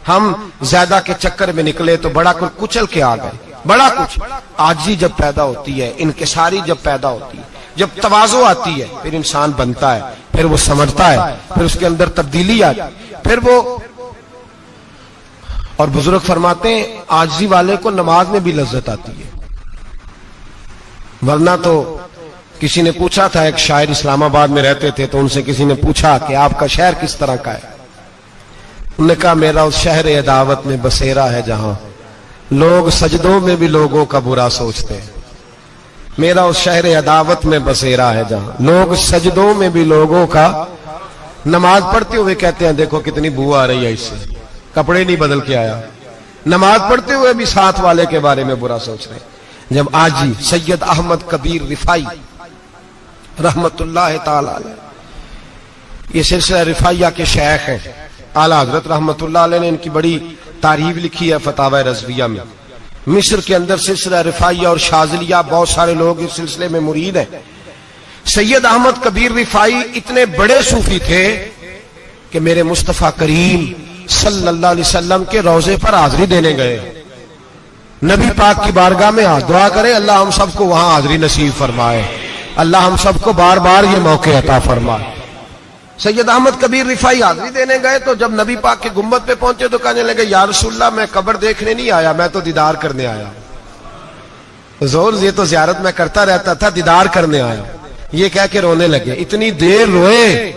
ہم زیادہ کے چکر میں نکلے تو بڑا کچھ کچل کے آ گئے، بڑا کچھ۔ عاجزی جب پیدا ہوتی ہے، انکساری جب پیدا ہوتی ہے، جب تواضع آتی ہے، پھر انسان بنتا ہے، پھر وہ سمجھتا ہے، پھر اس کے اندر تبدیلی آتی ہے، پھر وہ۔ اور بزرگ فرماتے ہیں عاجزی والے کو نماز میں بھی لذت آتی ہے، ورنہ تو کسی نے پوچھا تھا، ایک شاعر اسلام آباد میں رہتے تھے، تو ان سے کسی نے پوچھا کہ آپ کا شہر کس طرح کا ہے؟ انہوں نے کہا میرا اس شہر عداوت میں بسیرا ہے جہاں لوگ سجدوں میں بھی لوگوں کا برا سوچتے ہیں، میرا اس شہر عداوت میں بسیرا ہے جہاں لوگ سجدوں میں بھی لوگوں کا، نماز پڑھتے ہوئے کہتے ہیں دیکھو کتنی بو آ رہی ہے اس سے، کپڑے نہیں بدل کے آیا، نماز پڑھتے ہوئے بھی ساتھ والے کے بارے میں برا سوچ رہے ہیں۔ جب آجی سید احمد کبیر رفائی رحمت اللہ تعالی علیہ، یہ سلسلہ رفائیہ کے شیخ ہیں، اعلیٰ حضرت رحمت اللہ علیہ نے ان کی بڑی تعریف لکھی ہے فتاوی رضویہ میں۔ مصر کے اندر سلسلہ رفائیہ اور شاذلیہ، بہت سارے لوگ اس سلسلے میں مرید ہیں۔ سید احمد کبیر رفائی اتنے بڑے صوفی تھے کہ میرے مصطفیٰ کریم صلی اللہ علیہ وسلم کے روضے پر حاضری دینے گئے، نبی پاک کی بارگاہ میں دعا کرے اللہ ہم سب کو وہاں حاضری نصیب فرمائے، اللہ ہم سب کو بار بار یہ موقع عطا فرمائے۔ سید احمد کبیر رفائی حاضری دینے گئے تو جب نبی پاک کے گنبد پہ پہنچے تو کہنے لگے یا رسول اللہ میں قبر دیکھنے نہیں آیا، میں تو دیدار کرنے آیا۔ حضور یہ تو زیارت میں کرتا رہتا تھا، دیدار کرنے آیا. یہ کہہ کے رونے لگے. اتنی دیر روئے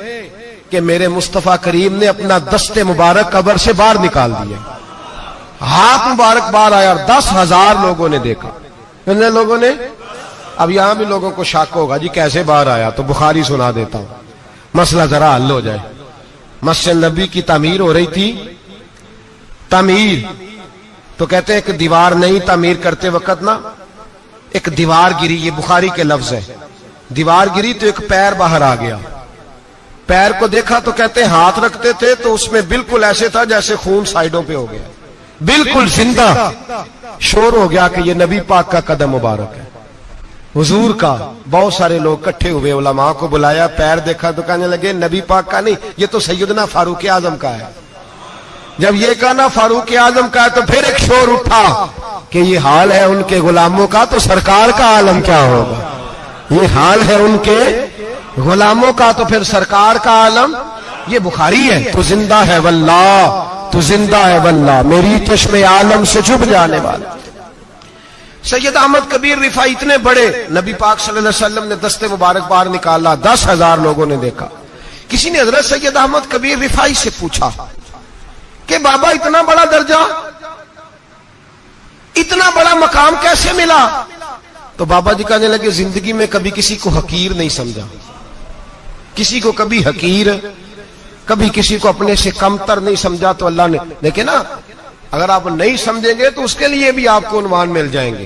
کہ میرے مصطفیٰ کریم نے اپنا دست مبارک قبر سے باہر نکال دیا. ہاتھ مبارک باہر آیا اور 10,000 لوگوں نے دیکھا. کتنے لوگوں نے؟ اب یہاں بھی لوگوں کو شک ہوگا جی کیسے باہر آیا، تو بخاری سنا دیتا ہوں مسئلہ ذرا حل ہو جائے. مسجد نبی کی تعمیر ہو رہی تھی. تعمیر تو کہتے ہیں ایک دیوار نہیں، تعمیر کرتے وقت نا ایک دیوار گری. یہ بخاری کے لفظ ہے. دیوار گری تو ایک پیر باہر آ گیا. پیر کو دیکھا تو کہتے ہیں ہاتھ رکھتے تھے تو اس میں بالکل ایسے تھا جیسے خون سائیڈوں پہ ہو گیا، بالکل زندہ. شور ہو گیا کہ یہ نبی پاک کا قدم مبارک ہے، حضور کا. بہت سارے لوگ اکٹھے ہوئے، علماء کو بلایا. پیر دیکھا تو کہنے لگے نبی پاک کا نہیں، یہ تو سیدنا فاروق اعظم کا ہے. جب یہ کہا نا فاروق اعظم کا ہے تو پھر ایک شور اٹھا کہ یہ حال ہے ان کے غلاموں کا تو سرکار کا عالم کیا ہوگا. یہ حال ہے ان کے غلاموں کا تو پھر سرکار کا عالم. یہ بخاری ہے. تو زندہ ہے واللہ، تو زندہ ہے واللہ، میری چشم عالم سے چھپ جانے والا. سید احمد کبیر رفاعی اتنے بڑے، نبی پاک صلی اللہ علیہ وسلم نے دست مبارک باہر نکالا، 10,000 لوگوں نے دیکھا. کسی نے حضرت سید احمد کبیر رفاعی سے پوچھا کہ بابا اتنا بڑا درجہ، اتنا بڑا مقام کیسے ملا؟ تو بابا جی کہنے لگے زندگی میں کبھی کسی کو حقیر نہیں سمجھا، کسی کو کبھی حقیر، کبھی کسی کو اپنے سے کمتر نہیں سمجھا. تو اللہ نے دیکھے نا، اگر آپ نہیں سمجھیں گے تو اس کے لیے بھی آپ کو عنوان مل جائیں گے،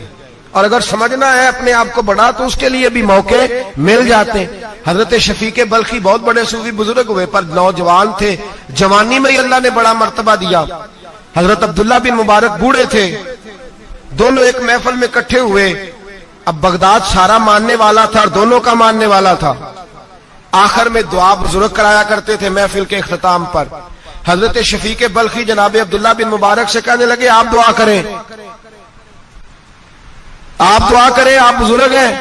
اور اگر سمجھنا ہے اپنے آپ کو بڑا تو اس کے لیے بھی موقع مل جاتے ہیں. حضرت شفیق بلخی بہت بڑے صوفی بزرگ ہوئے پر نوجوان تھے، جوانی میں ہی اللہ نے بڑا مرتبہ دیا. حضرت عبداللہ بن مبارک بوڑھے تھے، دونوں ایک محفل میں اکٹھے ہوئے. اب بغداد سارا ماننے والا تھا اور دونوں کا ماننے والا تھا. آخر میں دعا بزرگ کرایا کرتے تھے محفل کے اختتام پر. حضرت شفیق بلخی جناب عبداللہ بن مبارک سے کہنے لگے آپ دعا کریں، آپ دعا کریں، آپ بزرگ ہیں.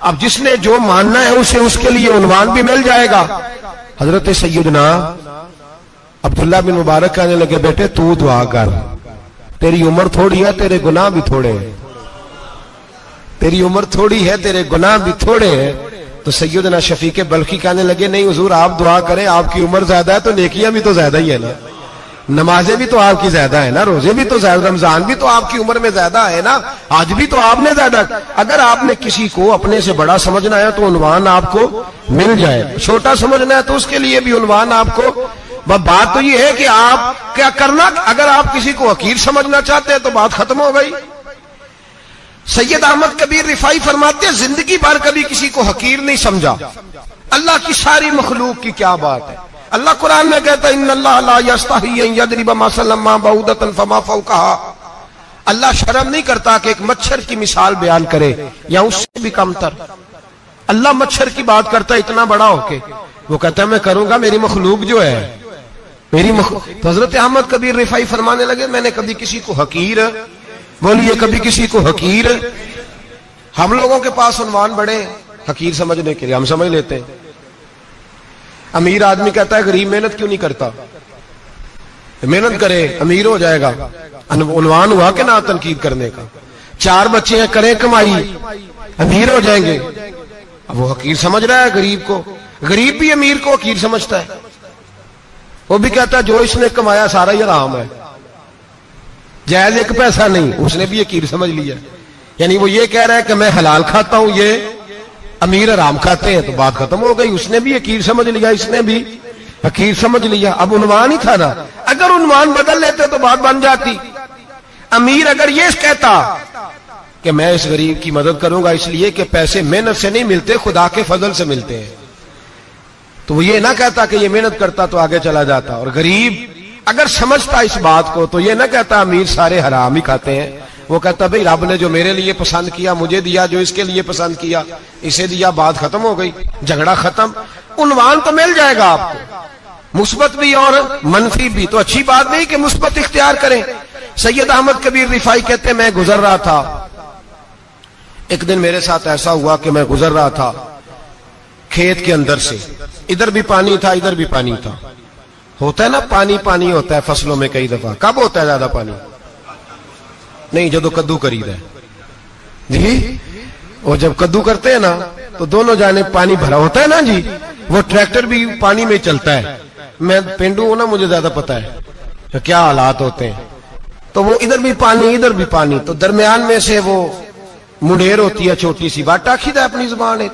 اب جس نے جو ماننا ہے اسے اس کے لیے عنوان بھی مل جائے گا. حضرت سیدنا عبداللہ بن مبارک کہنے لگے بیٹے تو دعا کر، تیری عمر تھوڑی ہے، تیرے گناہ بھی تھوڑے ہیں. تیری عمر تھوڑی ہے، تیرے گناہ بھی تھوڑے ہیں. تو سیدنا شفیق بلخی کہنے لگے نہیں حضور آپ دعا کریں، آپ کی عمر زیادہ ہے تو نیکیاں بھی تو زیادہ ہی ہے نا، نمازیں بھی تو آپ کی زیادہ ہے نا، روزے بھی تو زیادہ، رمضان بھی تو آپ کی عمر میں زیادہ ہے نا، آج بھی تو آپ نے زیادہ. اگر آپ نے کسی کو اپنے سے بڑا سمجھنا ہے تو عنوان آپ کو مل جائے، چھوٹا سمجھنا ہے تو اس کے لیے بھی عنوان آپ کو. بات تو یہ ہے کہ آپ کیا کرنا، اگر آپ کسی کو حقیر سمجھنا چاہتے ہیں تو بات ختم ہو گئی. سید احمد کبیر رفاعی فرماتے ہیں زندگی بھر کبھی کسی کو حقیر نہیں سمجھا. اللہ کی ساری مخلوق کی کیا بات ہے. اللہ قرآن میں کہتا ہے ان اللہ لا یستحی ان یضرب مثلا ما بعوضۃ فما فوقها. اللہ شرم نہیں کرتا کہ ایک مچھر کی مثال بیان کرے یا اس سے بھی کم تر. اللہ مچھر کی بات کرتا ہے اتنا بڑا ہو کے، وہ کہتا ہے میں کروں گا، میری مخلوق جو ہے میری مخلوق. تو حضرت احمد کبیر رفاعی فرمانے لگے میں نے کبھی کسی کو حقیر، بولیے کبھی کسی کو حقیر. ہم لوگوں کے پاس عنوان بڑے حقیر سمجھنے کے لیے، ہم سمجھ لیتے ہیں. امیر آدمی کہتا ہے غریب محنت کیوں نہیں کرتا، محنت کرے امیر ہو جائے گا. عنوان ہوا کہ نہ تنقید کرنے کا. 4 بچے ہیں کریں کمائی امیر ہو جائیں گے. اب وہ حقیر سمجھ رہا ہے غریب کو، غریب بھی امیر کو حقیر سمجھتا ہے. وہ بھی کہتا ہے جو اس نے کمایا سارا ہی حرام ہے، جائز ایک پیسہ نہیں، اس نے بھی حقیر سمجھ لیا. یعنی وہ یہ کہہ رہا ہے کہ میں حلال کھاتا ہوں، یہ امیر حرام کھاتے ہیں، تو بات ختم ہو گئی. اس نے بھی حقیر سمجھ لیا، اس نے بھی حقیر سمجھ لیا. اب عنوان ہی تھا نا، اگر عنوان بدل لیتے تو بات بن جاتی. امیر اگر یہ کہتا کہ میں اس غریب کی مدد کروں گا اس لیے کہ پیسے محنت سے نہیں ملتے، خدا کے فضل سے ملتے ہیں، تو وہ یہ نہ کہتا کہ یہ محنت کرتا تو آگے چلا جاتا. اور غریب اگر سمجھتا اس بات کو تو یہ نہ کہتا امیر سارے حرام ہی کھاتے ہیں، وہ کہتا بھئی رب نے جو میرے لیے پسند کیا مجھے دیا، جو اس کے لیے پسند کیا اسے دیا، بات ختم ہو گئی، جھگڑا ختم. عنوان تو مل جائے گا آپ کو، مثبت بھی اور منفی بھی. تو اچھی بات نہیں کہ مثبت اختیار کریں. سید احمد کبیر رفاعی کہتے ہیں میں گزر رہا تھا، ایک دن میرے ساتھ ایسا ہوا کہ میں گزر رہا تھا کھیت کے اندر سے، ادھر بھی پانی تھا ادھر بھی پانی تھا. ہوتا ہے نا پانی پانی ہوتا ہے فصلوں میں کئی دفعہ. کب ہوتا ہے زیادہ پانی؟ نہیں جدو کدو کرید ہے، جی وہ جب کدو کرتے ہیں نا تو دونوں جانے پانی بھرا ہوتا ہے نا جی، وہ ٹریکٹر بھی پانی میں چلتا ہے. میں پینڈو ہوں نا، مجھے زیادہ پتا ہے کیا حالات ہوتے ہیں. تو وہ ادھر بھی پانی ادھر بھی پانی، تو درمیان میں سے وہ منڈیر ہوتی ہے چھوٹی سی، بات ٹاکید ہے اپنی زبان ہے.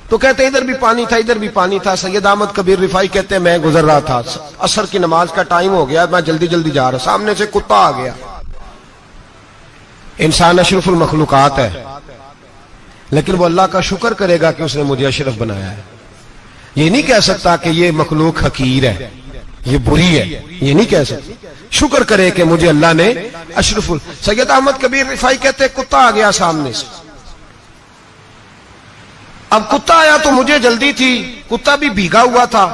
تو کہتے ادھر بھی پانی تھا ادھر بھی پانی تھا. سید احمد کبیر رفائی کہتے ہیں میں گزر رہا تھا، عصر کی نماز کا ٹائم ہو گیا، میں جلدی جلدی جا رہا، سامنے سے کتا آ گیا. انسان اشرف المخلوقات ہے، لیکن وہ اللہ کا شکر کرے گا کہ اس نے مجھے اشرف بنایا ہے. یہ نہیں کہہ سکتا کہ یہ مخلوق حقیر ہے، یہ بری ہے، یہ نہیں کہہ سکتا. شکر کرے کہ مجھے اللہ نے اشرف. سید احمد کبیر رفائی کہتے کتا آ گیا سامنے سے. اب کتا آیا تو مجھے جلدی تھی، کتا بھی بھیگا ہوا تھا.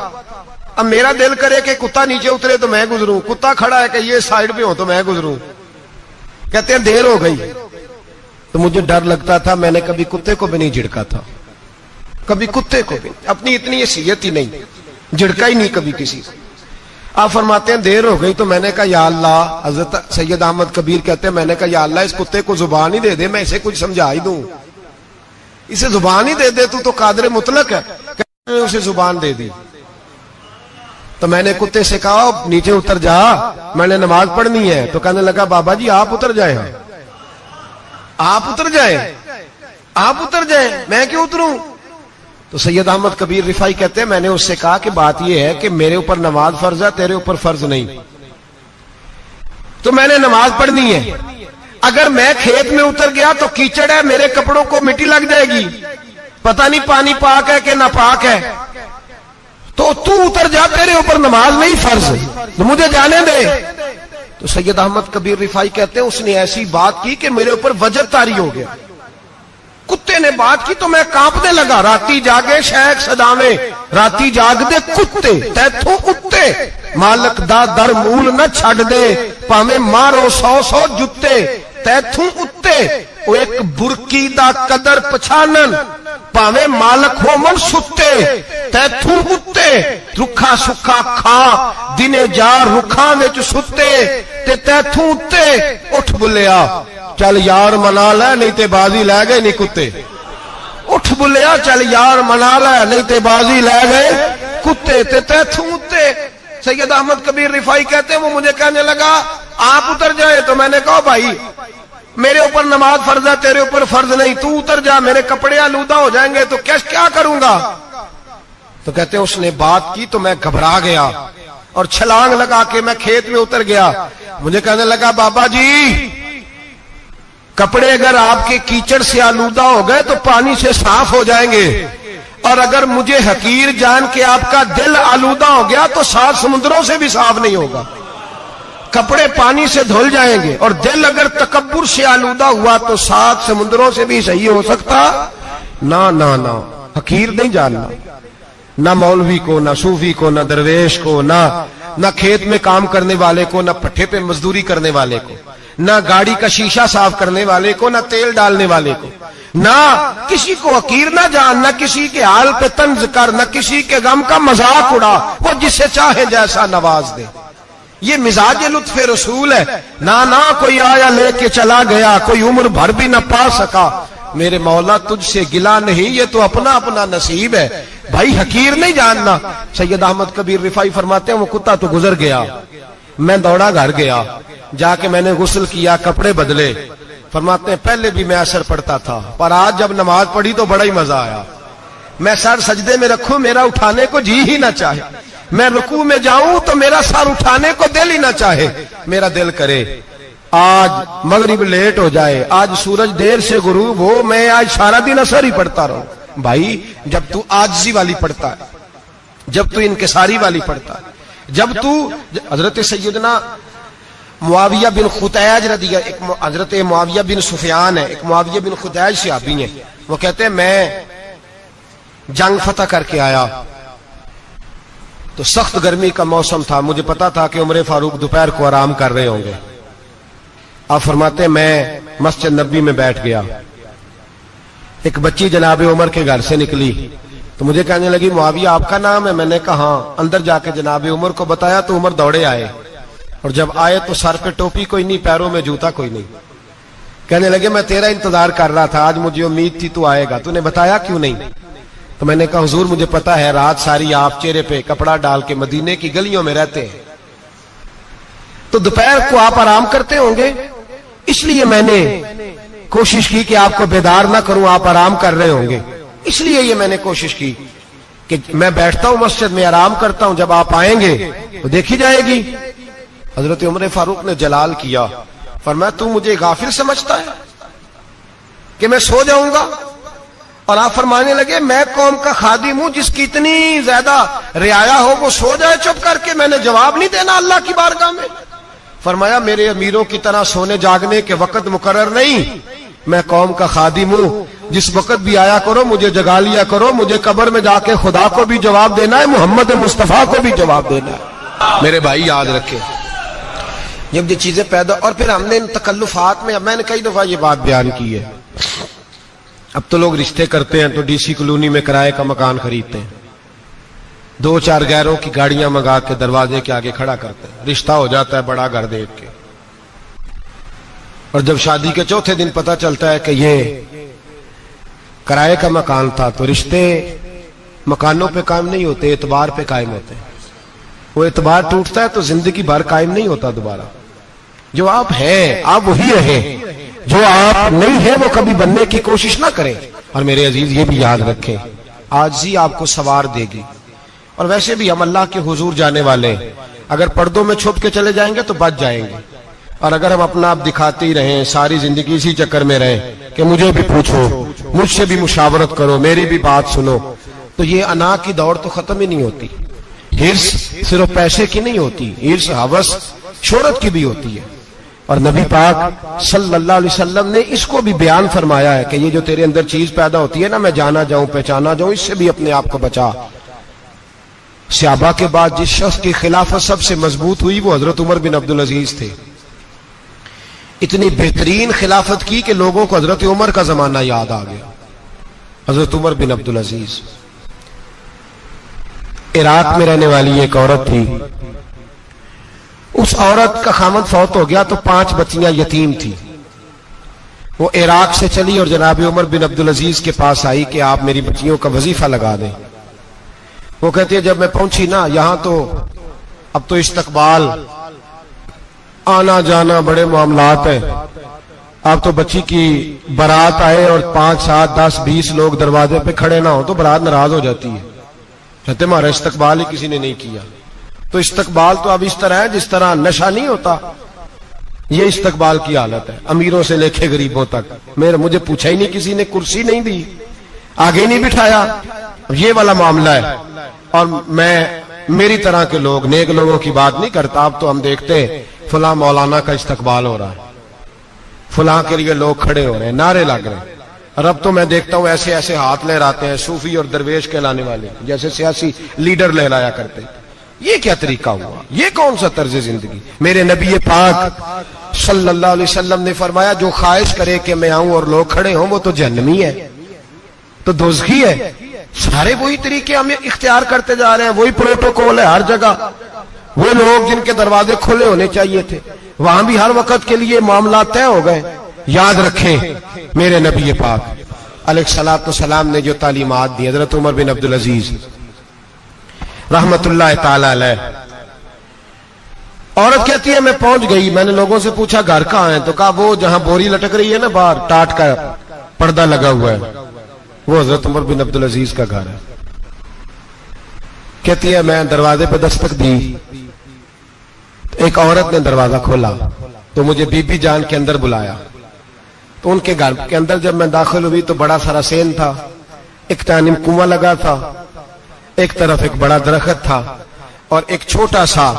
اب میرا دل کرے کہ کتا نیچے اترے تو میں گزروں، کتا کھڑا ہے کہ یہ سائیڈ پہ ہو تو میں گزروں. کہتے ہیں دیر ہو گئی تو مجھے ڈر لگتا تھا، میں نے کبھی کتے کو بھی نہیں جھڑکا تھا، کبھی کتے کو بھی، اپنی اتنی حیثیت ہی نہیں، جھڑکا ہی نہیں کبھی کسی کو. آپ فرماتے ہیں دیر ہو گئی تو میں نے کہا یا اللہ، حضرت سید احمد کبیر کہتے ہیں میں نے کہا یا اللہ اس کتے کو زبان ہی دے دے، میں اسے کچھ سمجھا ہی دوں، اسے زبان ہی دے دے، تو قادر مطلق ہے. اسے زبان دے دی. تو میں نے کتے سے کہا نیچے اتر جا، میں نے نماز پڑھنی ہے. تو کہنے لگا بابا جی آپ اتر جائیں، آپ اتر جائیں، آپ اتر جائیں، میں کیوں اتروں؟ تو سید احمد کبیر رفائی کہتے ہیں میں نے اس سے کہا کہ بات یہ ہے کہ میرے اوپر نماز فرض ہے، تیرے اوپر فرض نہیں، تو میں نے نماز پڑھنی ہے. اگر میں کھیت میں اتر گیا تو کیچڑ ہے، میرے کپڑوں کو مٹی لگ جائے گی، پتہ نہیں پانی پاک ہے کہ ناپاک ہے. تو اتر جا، تیرے اوپر نماز نہیں فرض، تو مجھے جانے دے. تو سید احمد کبیر رفائی کہتے ہیں اس نے ایسی بات کی کہ میرے اوپر وجد طاری ہو گیا. کتے نے بات کی تو میں کانپنے لگا. راتی جاگے شیخ صداویں، راتی جاگ دے کتے تیتھوں اتے، مالک دا در مول نہ چھڑ دے، پاویں مارو 100 جتے تیتھوں اتے. وہ ایک برکی دا قدر پچھانن، پاویں مالک ہو من ستے تیتھوں اتے. رکھا سکھا کھا دنے جار رکھاں وچ ستے تے تیتھوں اتے. اٹھ بلیا چل یار منا لے نہیں تے بازی لے گئے نہیں کتے. اٹھ بلیا چل یار منا لے نہیں تے بازی لے گئے کتے تے تیتھوں اتے. سید احمد کبیر رفائی کہتے ہیں وہ مجھے کہنے لگا آپ اتر جائے. تو میں نے کہا بھائی میرے اوپر نماز فرض ہے، تیرے اوپر فرض نہیں، تو اتر جا، میرے کپڑے آلودہ ہو جائیں گے تو کیا کروں گا؟ تو کہتے ہیں اس نے بات کی تو میں گھبرا گیا اور چھلانگ لگا کے میں کھیت میں اتر گیا. مجھے کہنے لگا بابا جی کپڑے اگر آپ کے کیچڑ سے آلودہ ہو گئے تو پانی سے صاف ہو جائیں گے، اور اگر مجھے حقیر جان کے آپ کا دل آلودہ ہو گیا تو 7 سمندروں سے بھی صاف نہیں ہوگا. کپڑے پانی سے دھل جائیں گے، اور دل اگر تکبر سے آلودہ ہوا تو 7 سمندروں سے بھی صحیح ہو سکتا نہ. حقیر نہیں جاننا، نہ مولوی کو، نہ صوفی کو، نہ درویش کو، نہ کھیت میں کام کرنے والے کو، نہ پٹھے پہ مزدوری کرنے والے کو، نہ گاڑی کا شیشہ صاف کرنے والے کو، نہ تیل ڈالنے والے کو. نہ کسی کو حقیر نہ جان، نہ کسی کے حال پہ طنز کر، نہ کسی کے غم کا مذاق اڑا. وہ جسے چاہے جیسا نواز دے. یہ مزاج لطف رسول ہے. نہ کوئی آیا لے کے چلا گیا، کوئی عمر بھر بھی نہ پا سکا. میرے مولا تجھ سے گلا نہیں، یہ تو اپنا اپنا نصیب ہے. بھائی حقیر نہیں جاننا. سید احمد کبیر رفائی فرماتے ہیں وہ کتا تو گزر گیا، میں دوڑا گھر گیا، جا کے میں نے غسل کیا، کپڑے بدلے. فرماتے ہیں پہلے بھی میں اثر پڑتا تھا، پر آج جب نماز پڑھی تو بڑا ہی مزہ آیا. میں سر سجدے میں رکھوں میرا اٹھانے کو جی ہی نہ چاہے، میں رکوع میں جاؤں تو میرا سر اٹھانے کو دل ہی نہ چاہے. میرا دل کرے آج مغرب لیٹ ہو جائے، آج سورج دیر سے غروب ہو، میں آج سارا دن اثر ہی پڑھتا رہوں. بھائی جب تو عاجزی والی پڑھتا ہے، جب تو انکساری والی پڑھتا ہے، جب تو حضرت سیدنا معاویہ بن خطیج رضی ایک حضرت معاویہ بن سفیان ہے، ایک معاویہ بن خطیج صحابی ہیں. وہ کہتے ہیں میں جنگ فتح کر کے آیا تو سخت گرمی کا موسم تھا، مجھے پتا تھا کہ عمر فاروق دوپہر کو آرام کر رہے ہوں گے. آپ فرماتے ہیں میں مسجد نبی میں بیٹھ گیا، ایک بچی جناب عمر کے گھر سے نکلی تو مجھے کہنے لگی معاویہ آپ کا نام ہے؟ میں نے کہا ہاں. اندر جا کے جناب عمر کو بتایا تو عمر دوڑے آئے، اور جب آئے تو سر پہ ٹوپی کوئی نہیں، پیروں میں جوتا کوئی نہیں. کہنے لگے میں تیرا انتظار کر رہا تھا، آج مجھے امید تھی تو آئے گا، تو نے بتایا کیوں نہیں؟ تو میں نے کہا حضور مجھے پتا ہے رات ساری آپ چہرے پہ کپڑا ڈال کے مدینے کی گلیوں میں رہتے ہیں، تو دوپہر کو آپ آرام کرتے ہوں گے، اس لیے میں نے کوشش کی کہ آپ کو بیدار نہ کروں، آپ آرام کر رہے ہوں گے، اس لیے یہ میں نے کوشش کی کہ میں بیٹھتا ہوں مسجد میں آرام کرتا ہوں، جب آپ آئیں گے تو دیکھی جائے گی۔ حضرت عمر فاروق نے جلال کیا، فرمایا تو مجھے غافل سمجھتا ہے کہ میں سو جاؤں گا؟ اور آپ فرمانے لگے میں قوم کا خادم ہوں، جس کی اتنی زیادہ رعایا ہو وہ سو جائے چپ کر کے، میں نے جواب نہیں دینا اللہ کی بارگاہ میں؟ فرمایا میرے امیروں کی طرح سونے جاگنے کے وقت مقرر نہیں، میں قوم کا خادم ہوں، جس وقت بھی آیا کرو مجھے جگا لیا کرو، مجھے قبر میں جا کے خدا کو بھی جواب دینا ہے، محمد مصطفیٰ کو بھی جواب دینا ہے۔ میرے بھائی یاد رکھیں، جب یہ چیزیں پیدا، اور پھر ہم نے ان تکلفات میں نے کئی دفعہ یہ بات بیان کی ہے، اب تو لوگ رشتے کرتے ہیں تو ڈی سی کالونی میں کرائے کا مکان خریدتے ہیں، 2-4 غیروں کی گاڑیاں منگا کے دروازے کے آگے کھڑا کرتے ہیں، رشتہ ہو جاتا ہے بڑا گھر دیکھ کے، اور جب شادی کے چوتھے دن پتہ چلتا ہے کہ یہ کرائے کا مکان تھا، تو رشتے مکانوں پہ قائم نہیں ہوتے، اعتبار پہ قائم ہوتے ہیں۔ وہ اعتبار ٹوٹتا ہے تو زندگی بھر قائم نہیں ہوتا دوبارہ۔ جو آپ ہیں آپ وہی رہیں، جو آپ نہیں ہیں وہ کبھی بننے کی کوشش نہ کریں۔ اور میرے عزیز یہ بھی یاد رکھیں، عاجزی آپ کو سوار دے گی، اور ویسے بھی ہم اللہ کے حضور جانے والے ہیں، اگر پردوں میں چھپ کے چلے جائیں گے تو بچ جائیں گے، اور اگر ہم اپنا آپ دکھاتے ہی رہیں، ساری زندگی اسی چکر میں رہیں کہ مجھے بھی پوچھو، مجھ سے بھی مشاورت کرو، میری بھی بات سنو، تو یہ انا کی دوڑ تو ختم ہی نہیں ہوتی۔ ہرس صرف پیسے کی نہیں ہوتی، ہرس ہوس شہرت کی بھی ہوتی ہے، اور نبی پاک صلی اللہ علیہ وسلم نے اس کو بھی بیان فرمایا ہے کہ یہ جو تیرے اندر چیز پیدا ہوتی ہے نا، میں جانا جاؤں پہچانا جاؤں، اس سے بھی اپنے آپ کو بچا۔ صحابہ کے بعد جس شخص کی خلافت سب سے مضبوط ہوئی وہ حضرت عمر بن عبدالعزیز تھے، اتنی بہترین خلافت کی کہ لوگوں کو حضرت عمر کا زمانہ یاد آ گیا۔ حضرت عمر بن عبدالعزیز، عراق میں رہنے والی ایک عورت تھی، اس عورت کا خامد فوت ہو گیا تو 5 بچیاں یتیم تھی، وہ عراق سے چلی اور جناب عمر بن عبدالعزیز کے پاس آئی کہ آپ میری بچیوں کا وظیفہ لگا دیں۔ وہ کہتی ہے جب میں پہنچی نا یہاں تو اب تو استقبال، آنا جانا بڑے معاملات ہیں، اب تو بچی کی برات آئے اور 5 7 10 20 لوگ دروازے پہ کھڑے نہ ہو تو برات ناراض ہو جاتی ہے، کہتے ہمارا استقبال ہی کسی نے نہیں کیا۔ تو استقبال تو اب اس طرح ہے جس طرح نشہ نہیں ہوتا، یہ استقبال کی حالت ہے، امیروں سے لے کے غریبوں تک۔ مجھے پوچھا ہی نہیں کسی نے، کرسی نہیں دی، آگے نہیں بٹھایا، یہ والا معاملہ ہے۔ اور میں میری طرح کے لوگ، نیک لوگوں کی بات نہیں کرتا، اب تو ہم دیکھتے ہیں فلاں مولانا کا استقبال ہو رہا ہے، فلاں کے لیے لوگ کھڑے ہو رہے ہیں، نعرے لگ رہے ہیں، اور اب تو میں دیکھتا ہوں ایسے ایسے ہاتھ لہراتے ہیں صوفی اور درویش کہلانے والے، جیسے سیاسی لیڈر لہرایا کرتے ہیں۔ یہ کیا طریقہ ہوا؟ یہ کون سا طرز زندگی؟ میرے نبی پاک صلی اللہ علیہ وسلم نے فرمایا جو خواہش کرے کہ میں آؤں اور لوگ کھڑے ہوں وہ تو جہنمی ہے، تو دوزخی ہے۔ سارے وہی طریقے ہم اختیار کرتے جا رہے ہیں، وہی پروٹوکول ہے ہر جگہ۔ وہ لوگ جن کے دروازے کھلے ہونے چاہیے تھے وہاں بھی ہر وقت کے لیے معاملات طے ہو گئے۔ یاد رکھیں میرے نبی پاک علیہ الصلوۃ والسلام نے جو تعلیمات دی، حضرت عمر بن عبدالعزیز رحمت اللہ تعالی علیہ، عورت کہتی ہے میں پہنچ گئی، میں نے لوگوں سے پوچھا گھر کہاں ہے، تو کہا وہ جہاں بوری لٹک رہی ہے نا باہر، ٹاٹ کا پردہ لگا ہوا ہے، وہ حضرت عمر بن عبدالعزیز کا گھر ہے۔ کہتی ہے میں دروازے پہ دستک دی، ایک عورت نے دروازہ کھولا تو مجھے بی بی جان کے اندر بلایا، تو ان کے گھر کے اندر جب میں داخل ہوئی تو بڑا سارا سین تھا، ایک جانب کنواں لگا تھا، ایک طرف ایک بڑا درخت تھا، اور ایک چھوٹا سا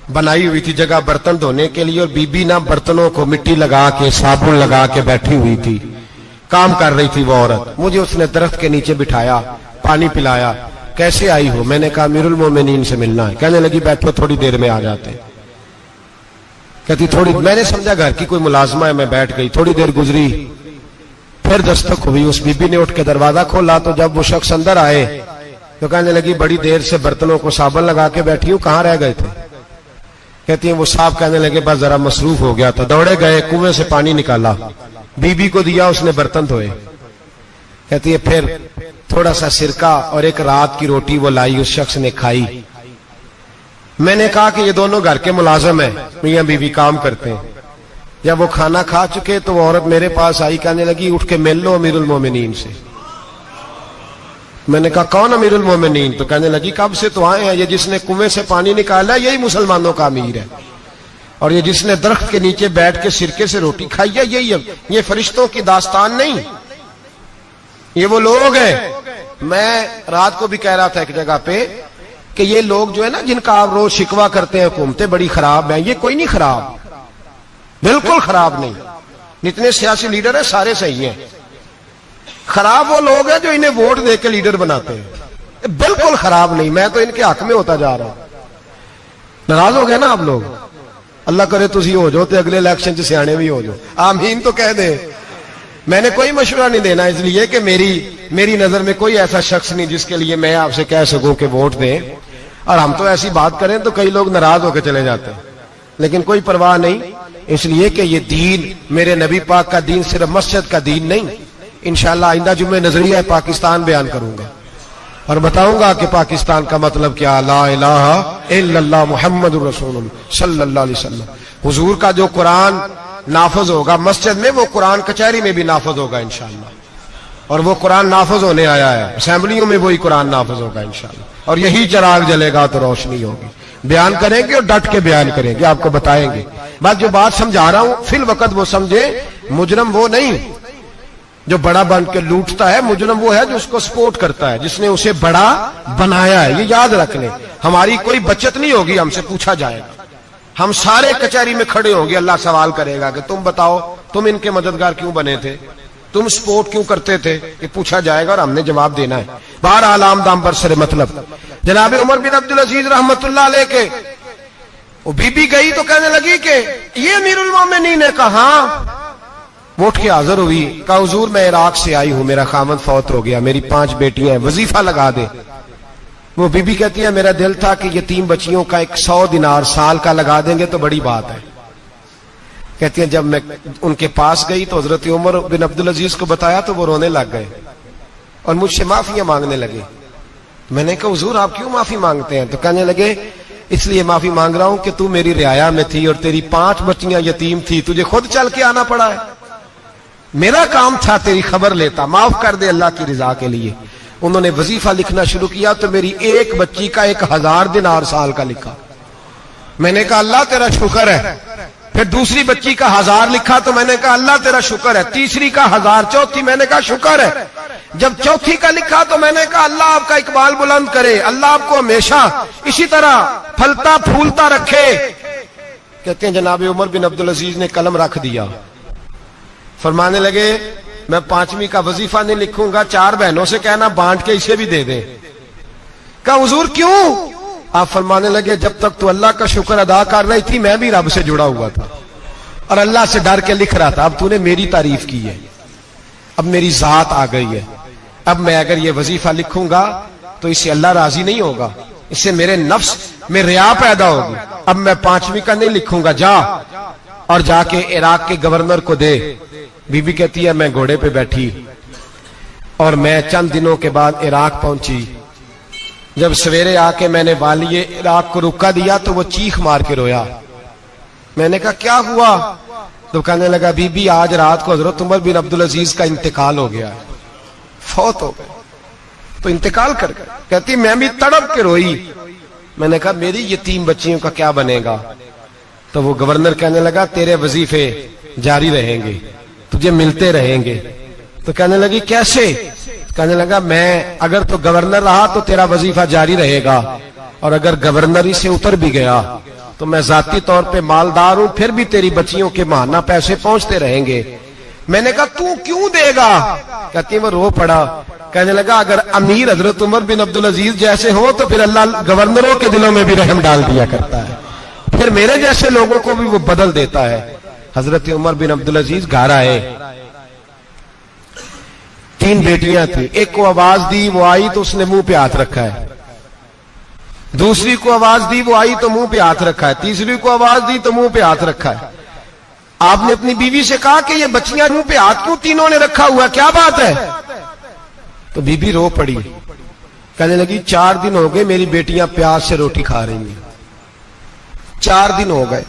بنائی ہوئی تھی جگہ برتن دھونے کے لیے، اور بی بی نا برتنوں کو مٹی لگا کے صابن لگا کے بیٹھی ہوئی تھی، کام کر رہی تھی وہ عورت۔ مجھے اس نے درخت کے نیچے بٹھایا، پانی پلایا۔ کیسے آئی ہو؟ میں نے کہا امیر المومنین سے ملنا ہے۔ کہنے لگی بیٹھو تھوڑی دیر میں آ جاتے۔ کہتی تھوڑی، میں نے سمجھا گھر کی کوئی ملازمہ ہے، میں بیٹھ گئی۔ تھوڑی دیر گزری، پھر دستک ہوئی، اس بی بی نے اٹھ کے دروازہ کھولا، تو جب وہ شخص اندر آئے تو کہنے لگی بڑی دیر سے برتنوں کو صابن لگا کے بیٹھی ہوں، کہاں رہ گئے تھے؟ کہتی ہیں وہ صاحب کہنے لگے بس ذرا مصروف ہو گیا تھا، دوڑے گئے کنویں سے پانی نکالا، بی بی کو دیا، اس نے برتن دھوئے۔ کہتی ہے پھر تھوڑا سا سرکہ اور ایک رات کی روٹی وہ لائی، اس شخص نے کھائی۔ میں نے کہا کہ یہ دونوں گھر کے ملازم ہیں، میاں بیوی کام کرتے ہیں۔ جب وہ کھانا کھا چکے تو وہ عورت میرے پاس آئی، کہنے لگی اٹھ کے مل لو امیر المومنین سے۔ میں نے کہا کون امیر المومنین؟ تو کہنے لگی کب سے تو آئے ہیں، یہ جس نے کنویں سے پانی نکالا یہی مسلمانوں کا امیر ہے، اور یہ جس نے درخت کے نیچے بیٹھ کے سرکے سے روٹی کھائی ہے یہی ہے۔ یہ فرشتوں کی داستان نہیں، یہ وہ لوگ ہیں۔ میں رات کو بھی کہہ رہا تھا ایک جگہ پہ کہ یہ لوگ جو ہے نا جن کا آپ روز شکوہ کرتے ہیں حکومتیں بڑی خراب ہیں، یہ کوئی نہیں خراب، بالکل خراب نہیں۔ جتنے سیاسی لیڈر ہیں سارے صحیح ہیں، خراب وہ لوگ ہیں جو انہیں ووٹ دے کے لیڈر بناتے ہیں، بالکل خراب نہیں۔ میں تو ان کے حق میں ہوتا جا رہا ہوں۔ ناراض ہو گئے نا آپ لوگ؟ اللہ کرے تسی ہو جاؤ تو اگلے الیکشن سے سیانے بھی ہو جاؤ، آمین تو کہہ دیں۔ میں نے کوئی مشورہ نہیں دینا، اس لیے کہ میری نظر میں کوئی ایسا شخص نہیں جس کے لیے میں آپ سے کہہ سکوں کہ ووٹ دیں، اور ہم تو ایسی بات کریں تو کئی لوگ ناراض ہو کے چلے جاتے ہیں، لیکن کوئی پرواہ نہیں، اس لیے کہ یہ دین میرے نبی پاک کا دین صرف مسجد کا دین نہیں۔ انشاءاللہ آئندہ جمعے نظریہ پاکستان بیان کروں گا اور بتاؤں گا کہ پاکستان کا مطلب کیا، لا الہ الا اللہ محمد رسول اللہ صلی اللہ علیہ وسلم۔ حضور کا جو قرآن نافذ ہوگا مسجد میں، وہ قرآن کچہری میں بھی نافذ ہوگا انشاءاللہ، اور وہ قرآن نافذ ہونے آیا ہے، اسمبلیوں میں وہی قرآن نافذ ہوگا انشاءاللہ، اور یہی چراغ جلے گا تو روشنی ہوگی۔ بیان کریں گے اور ڈٹ کے بیان کریں گے، آپ کو بتائیں گے۔ بس جو بات سمجھا رہا ہوں فی الوقت وہ سمجھے، مجرم وہ نہیں جو بڑا بن کے لوٹتا ہے، مجرم وہ ہے جو اس کو سپورٹ کرتا ہے، جس نے اسے بڑا بنایا ہے۔ یہ یاد رکھ لیں، ہماری کوئی بچت نہیں ہوگی، ہم سے پوچھا جائے گا، ہم سارے کچہری میں کھڑے ہوں گے، اللہ سوال کرے گا کہ تم بتاؤ تم ان کے مددگار کیوں بنے تھے، تم سپورٹ کیوں کرتے تھے، یہ پوچھا جائے گا اور ہم نے جواب دینا ہے۔ بہرحال عام دام پر سر مطلب جناب عمر بن عبدالعزیز رحمت اللہ علیہ کے وہ بی بی گئی تو کہنے لگی کہ یہ امیر المومنین نے کہا، وہ اٹھ کے حاضر ہوئی، کہا حضور میں عراق سے آئی ہوں، میرا خامد فوت ہو گیا، میری 5 بیٹیاں ہیں، وظیفہ لگا دے۔ وہ بی بی کہتی ہے میرا دل تھا کہ یتیم بچیوں کا 100 دینار سال کا لگا دیں گے تو بڑی بات ہے۔ کہتی ہیں جب میں ان کے پاس گئی تو حضرت عمر بن عبدالعزیز کو بتایا تو وہ رونے لگ گئے اور مجھ سے معافیاں مانگنے لگے۔ میں نے کہا حضور آپ کیوں معافی مانگتے ہیں؟ تو کہنے لگے اس لیے معافی مانگ رہا ہوں کہ تو میری رعایا میں تھی اور تیری 5 بچیاں یتیم تھی، تجھے خود چل کے آنا پڑا ہے، میرا کام تھا تیری خبر لیتا، معاف کر دے اللہ کی رضا کے لیے۔ انہوں نے وظیفہ لکھنا شروع کیا تو میری ایک بچی کا 1000 دینار سال کا لکھا۔ میں نے کہا اللہ تیرا شکر ہے۔ پھر دوسری بچی کا 1000 لکھا تو میں نے کہا اللہ تیرا شکر ہے۔ تیسری کا 1000، چوتھی میں نے کہا شکر ہے۔ جب چوتھی کا لکھا تو میں نے کہا اللہ آپ کا اقبال بلند کرے، اللہ آپ کو ہمیشہ اسی طرح پھلتا پھولتا رکھے۔ کہتے ہیں جناب عمر بن عبدالعزیز نے قلم رکھ دیا، فرمانے لگے میں 5ویں کا وظیفہ نہیں لکھوں گا، 4 بہنوں سے کہنا بانٹ کے اسے بھی دے دیں۔ کہا حضور کیوں؟ آپ فرمانے لگے جب تک تو اللہ کا شکر ادا کر رہی تھی میں بھی رب سے جڑا ہوا تھا اور اللہ سے ڈر کے لکھ رہا تھا، اب تو نے میری تعریف کی ہے، اب میری ذات آ گئی ہے، اب میں اگر یہ وظیفہ لکھوں گا تو اس سے اللہ راضی نہیں ہوگا، اس سے میرے نفس میں ریا پیدا ہوگی، اب میں 5ویں کا نہیں لکھوں گا، جا اور جا کے عراق کے گورنر کو دے۔ بی بی کہتی ہے میں گھوڑے پہ بیٹھی اور میں چند دنوں کے بعد عراق پہنچی۔ جب سویرے آ کے میں نے والی عراق کو رکا دیا تو وہ چیخ مار کے رویا۔ میں نے کہا کیا ہوا؟ تو کہنے لگا بی بی آج رات کو حضرت عمر بن عبدالعزیز کا انتقال ہو گیا ہے، فوت ہو گئے، تو انتقال کر گئے۔ کہتی میں بھی تڑپ کے روئی۔ میں نے کہا میری یتیم بچیوں کا کیا بنے گا؟ تو وہ گورنر کہنے لگا تیرے وظیفے جاری رہیں گے، تجھے ملتے رہیں گے۔ تو کہنے لگی کیسے؟ کہنے لگا میں اگر تو گورنر رہا تو تیرا وظیفہ جاری رہے گا، اور اگر گورنری سے اتر بھی گیا تو میں ذاتی طور پہ مالدار ہوں، پھر بھی تیری بچیوں کے ماہانہ پیسے پہنچتے رہیں گے۔ میں نے کہا تو کیوں دے گا؟ کہتی وہ رو پڑا۔ کہنے لگا اگر امیر حضرت عمر بن عبدالعزیز جیسے ہو تو پھر اللہ گورنروں کے دلوں میں بھی رحم ڈال دیا کرتا ہے، پھر میرے جیسے لوگوں کو بھی وہ بدل دیتا ہے۔ حضرت عمر بن عبدالعزیز گھر آئے، 3 بیٹیاں تھیں، ایک کو آواز دی، وہ آئی تو اس نے منہ پہ ہاتھ رکھا ہے، دوسری کو آواز دی، وہ آئی تو منہ پہ ہاتھ رکھا ہے، تیسری کو آواز دی تو منہ پہ ہاتھ رکھا ہے۔ آپ نے اپنی بیوی سے کہا کہ یہ بچیاں منہ پہ ہاتھ کیوں تینوں نے رکھا ہوا، کیا بات ہے؟ تو بی بی رو پڑی، کہنے لگی 4 دن ہو گئے میری بیٹیاں پیاس سے روٹی کھا رہی ہیں، 4 دن ہو گئے،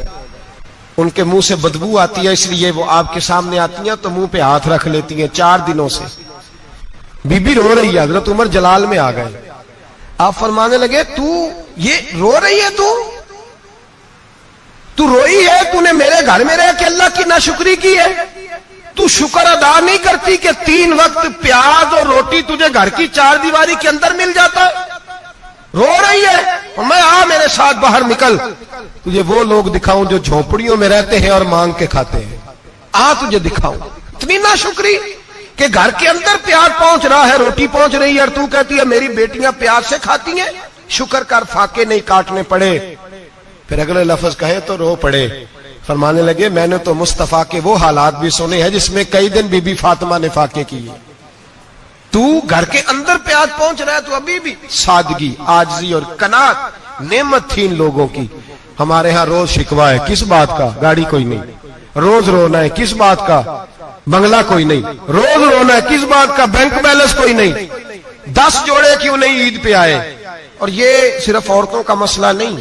ان کے منہ سے بدبو آتی ہے، اس لیے وہ آپ کے سامنے آتی ہیں تو منہ پہ ہاتھ رکھ لیتی ہیں 4 دنوں سے۔ بی بی رو رہی ہے، حضرت عمر جلال میں آ گئے، آپ فرمانے لگے تو یہ رو رہی ہے، تو روئی ہے، تو نے میرے گھر میں رہ کے اللہ کی ناشکری کی ہے، تو شکر ادا نہیں کرتی کہ 3 وقت پیاز اور روٹی تجھے گھر کی 4 دیواری کے اندر مل جاتا ہے؟ رو رہی ہے، اور میں میرے ساتھ باہر نکل، تجھے وہ لوگ دکھاؤں جو جھونپڑیوں میں رہتے ہیں اور مانگ کے کھاتے ہیں، تجھے دکھاؤں۔ اتنی ناشکری کہ گھر کے اندر پیاز پہنچ رہا ہے، روٹی پہنچ رہی ہے، اور تو کہتی ہے میری بیٹیاں پیاز سے کھاتی ہیں، شکر کر فاقے نہیں کاٹنے پڑے۔ پھر اگلے لفظ کہے تو رو پڑے، فرمانے لگے میں نے تو مصطفیٰ کے وہ حالات بھی سنے ہیں جس میں کئی دن بی بی فاطمہ نے فاقے کیے، تو گھر کے اندر پیاز پہنچ رہا ہے، تو ابھی بھی سادگی، عاجزی اور قناعت نعمت تھی ان لوگوں کی۔ ہمارے ہاں روز شکوا ہے، کس بات کا؟ گاڑی کوئی نہیں، روز رونا ہے، کس بات کا؟ بنگلہ کوئی نہیں، روز رونا ہے، کس بات کا؟ بینک بیلنس کوئی نہیں، 10 جوڑے کیوں نہیں عید پہ آئے؟ اور یہ صرف عورتوں کا مسئلہ نہیں،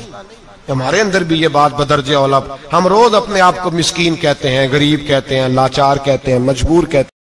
ہمارے اندر بھی یہ بات بدرجہ اولا، ہم روز اپنے آپ کو مسکین کہتے ہیں، غریب کہتے ہیں، لاچار کہتے ہیں، مجبور کہتے ہیں۔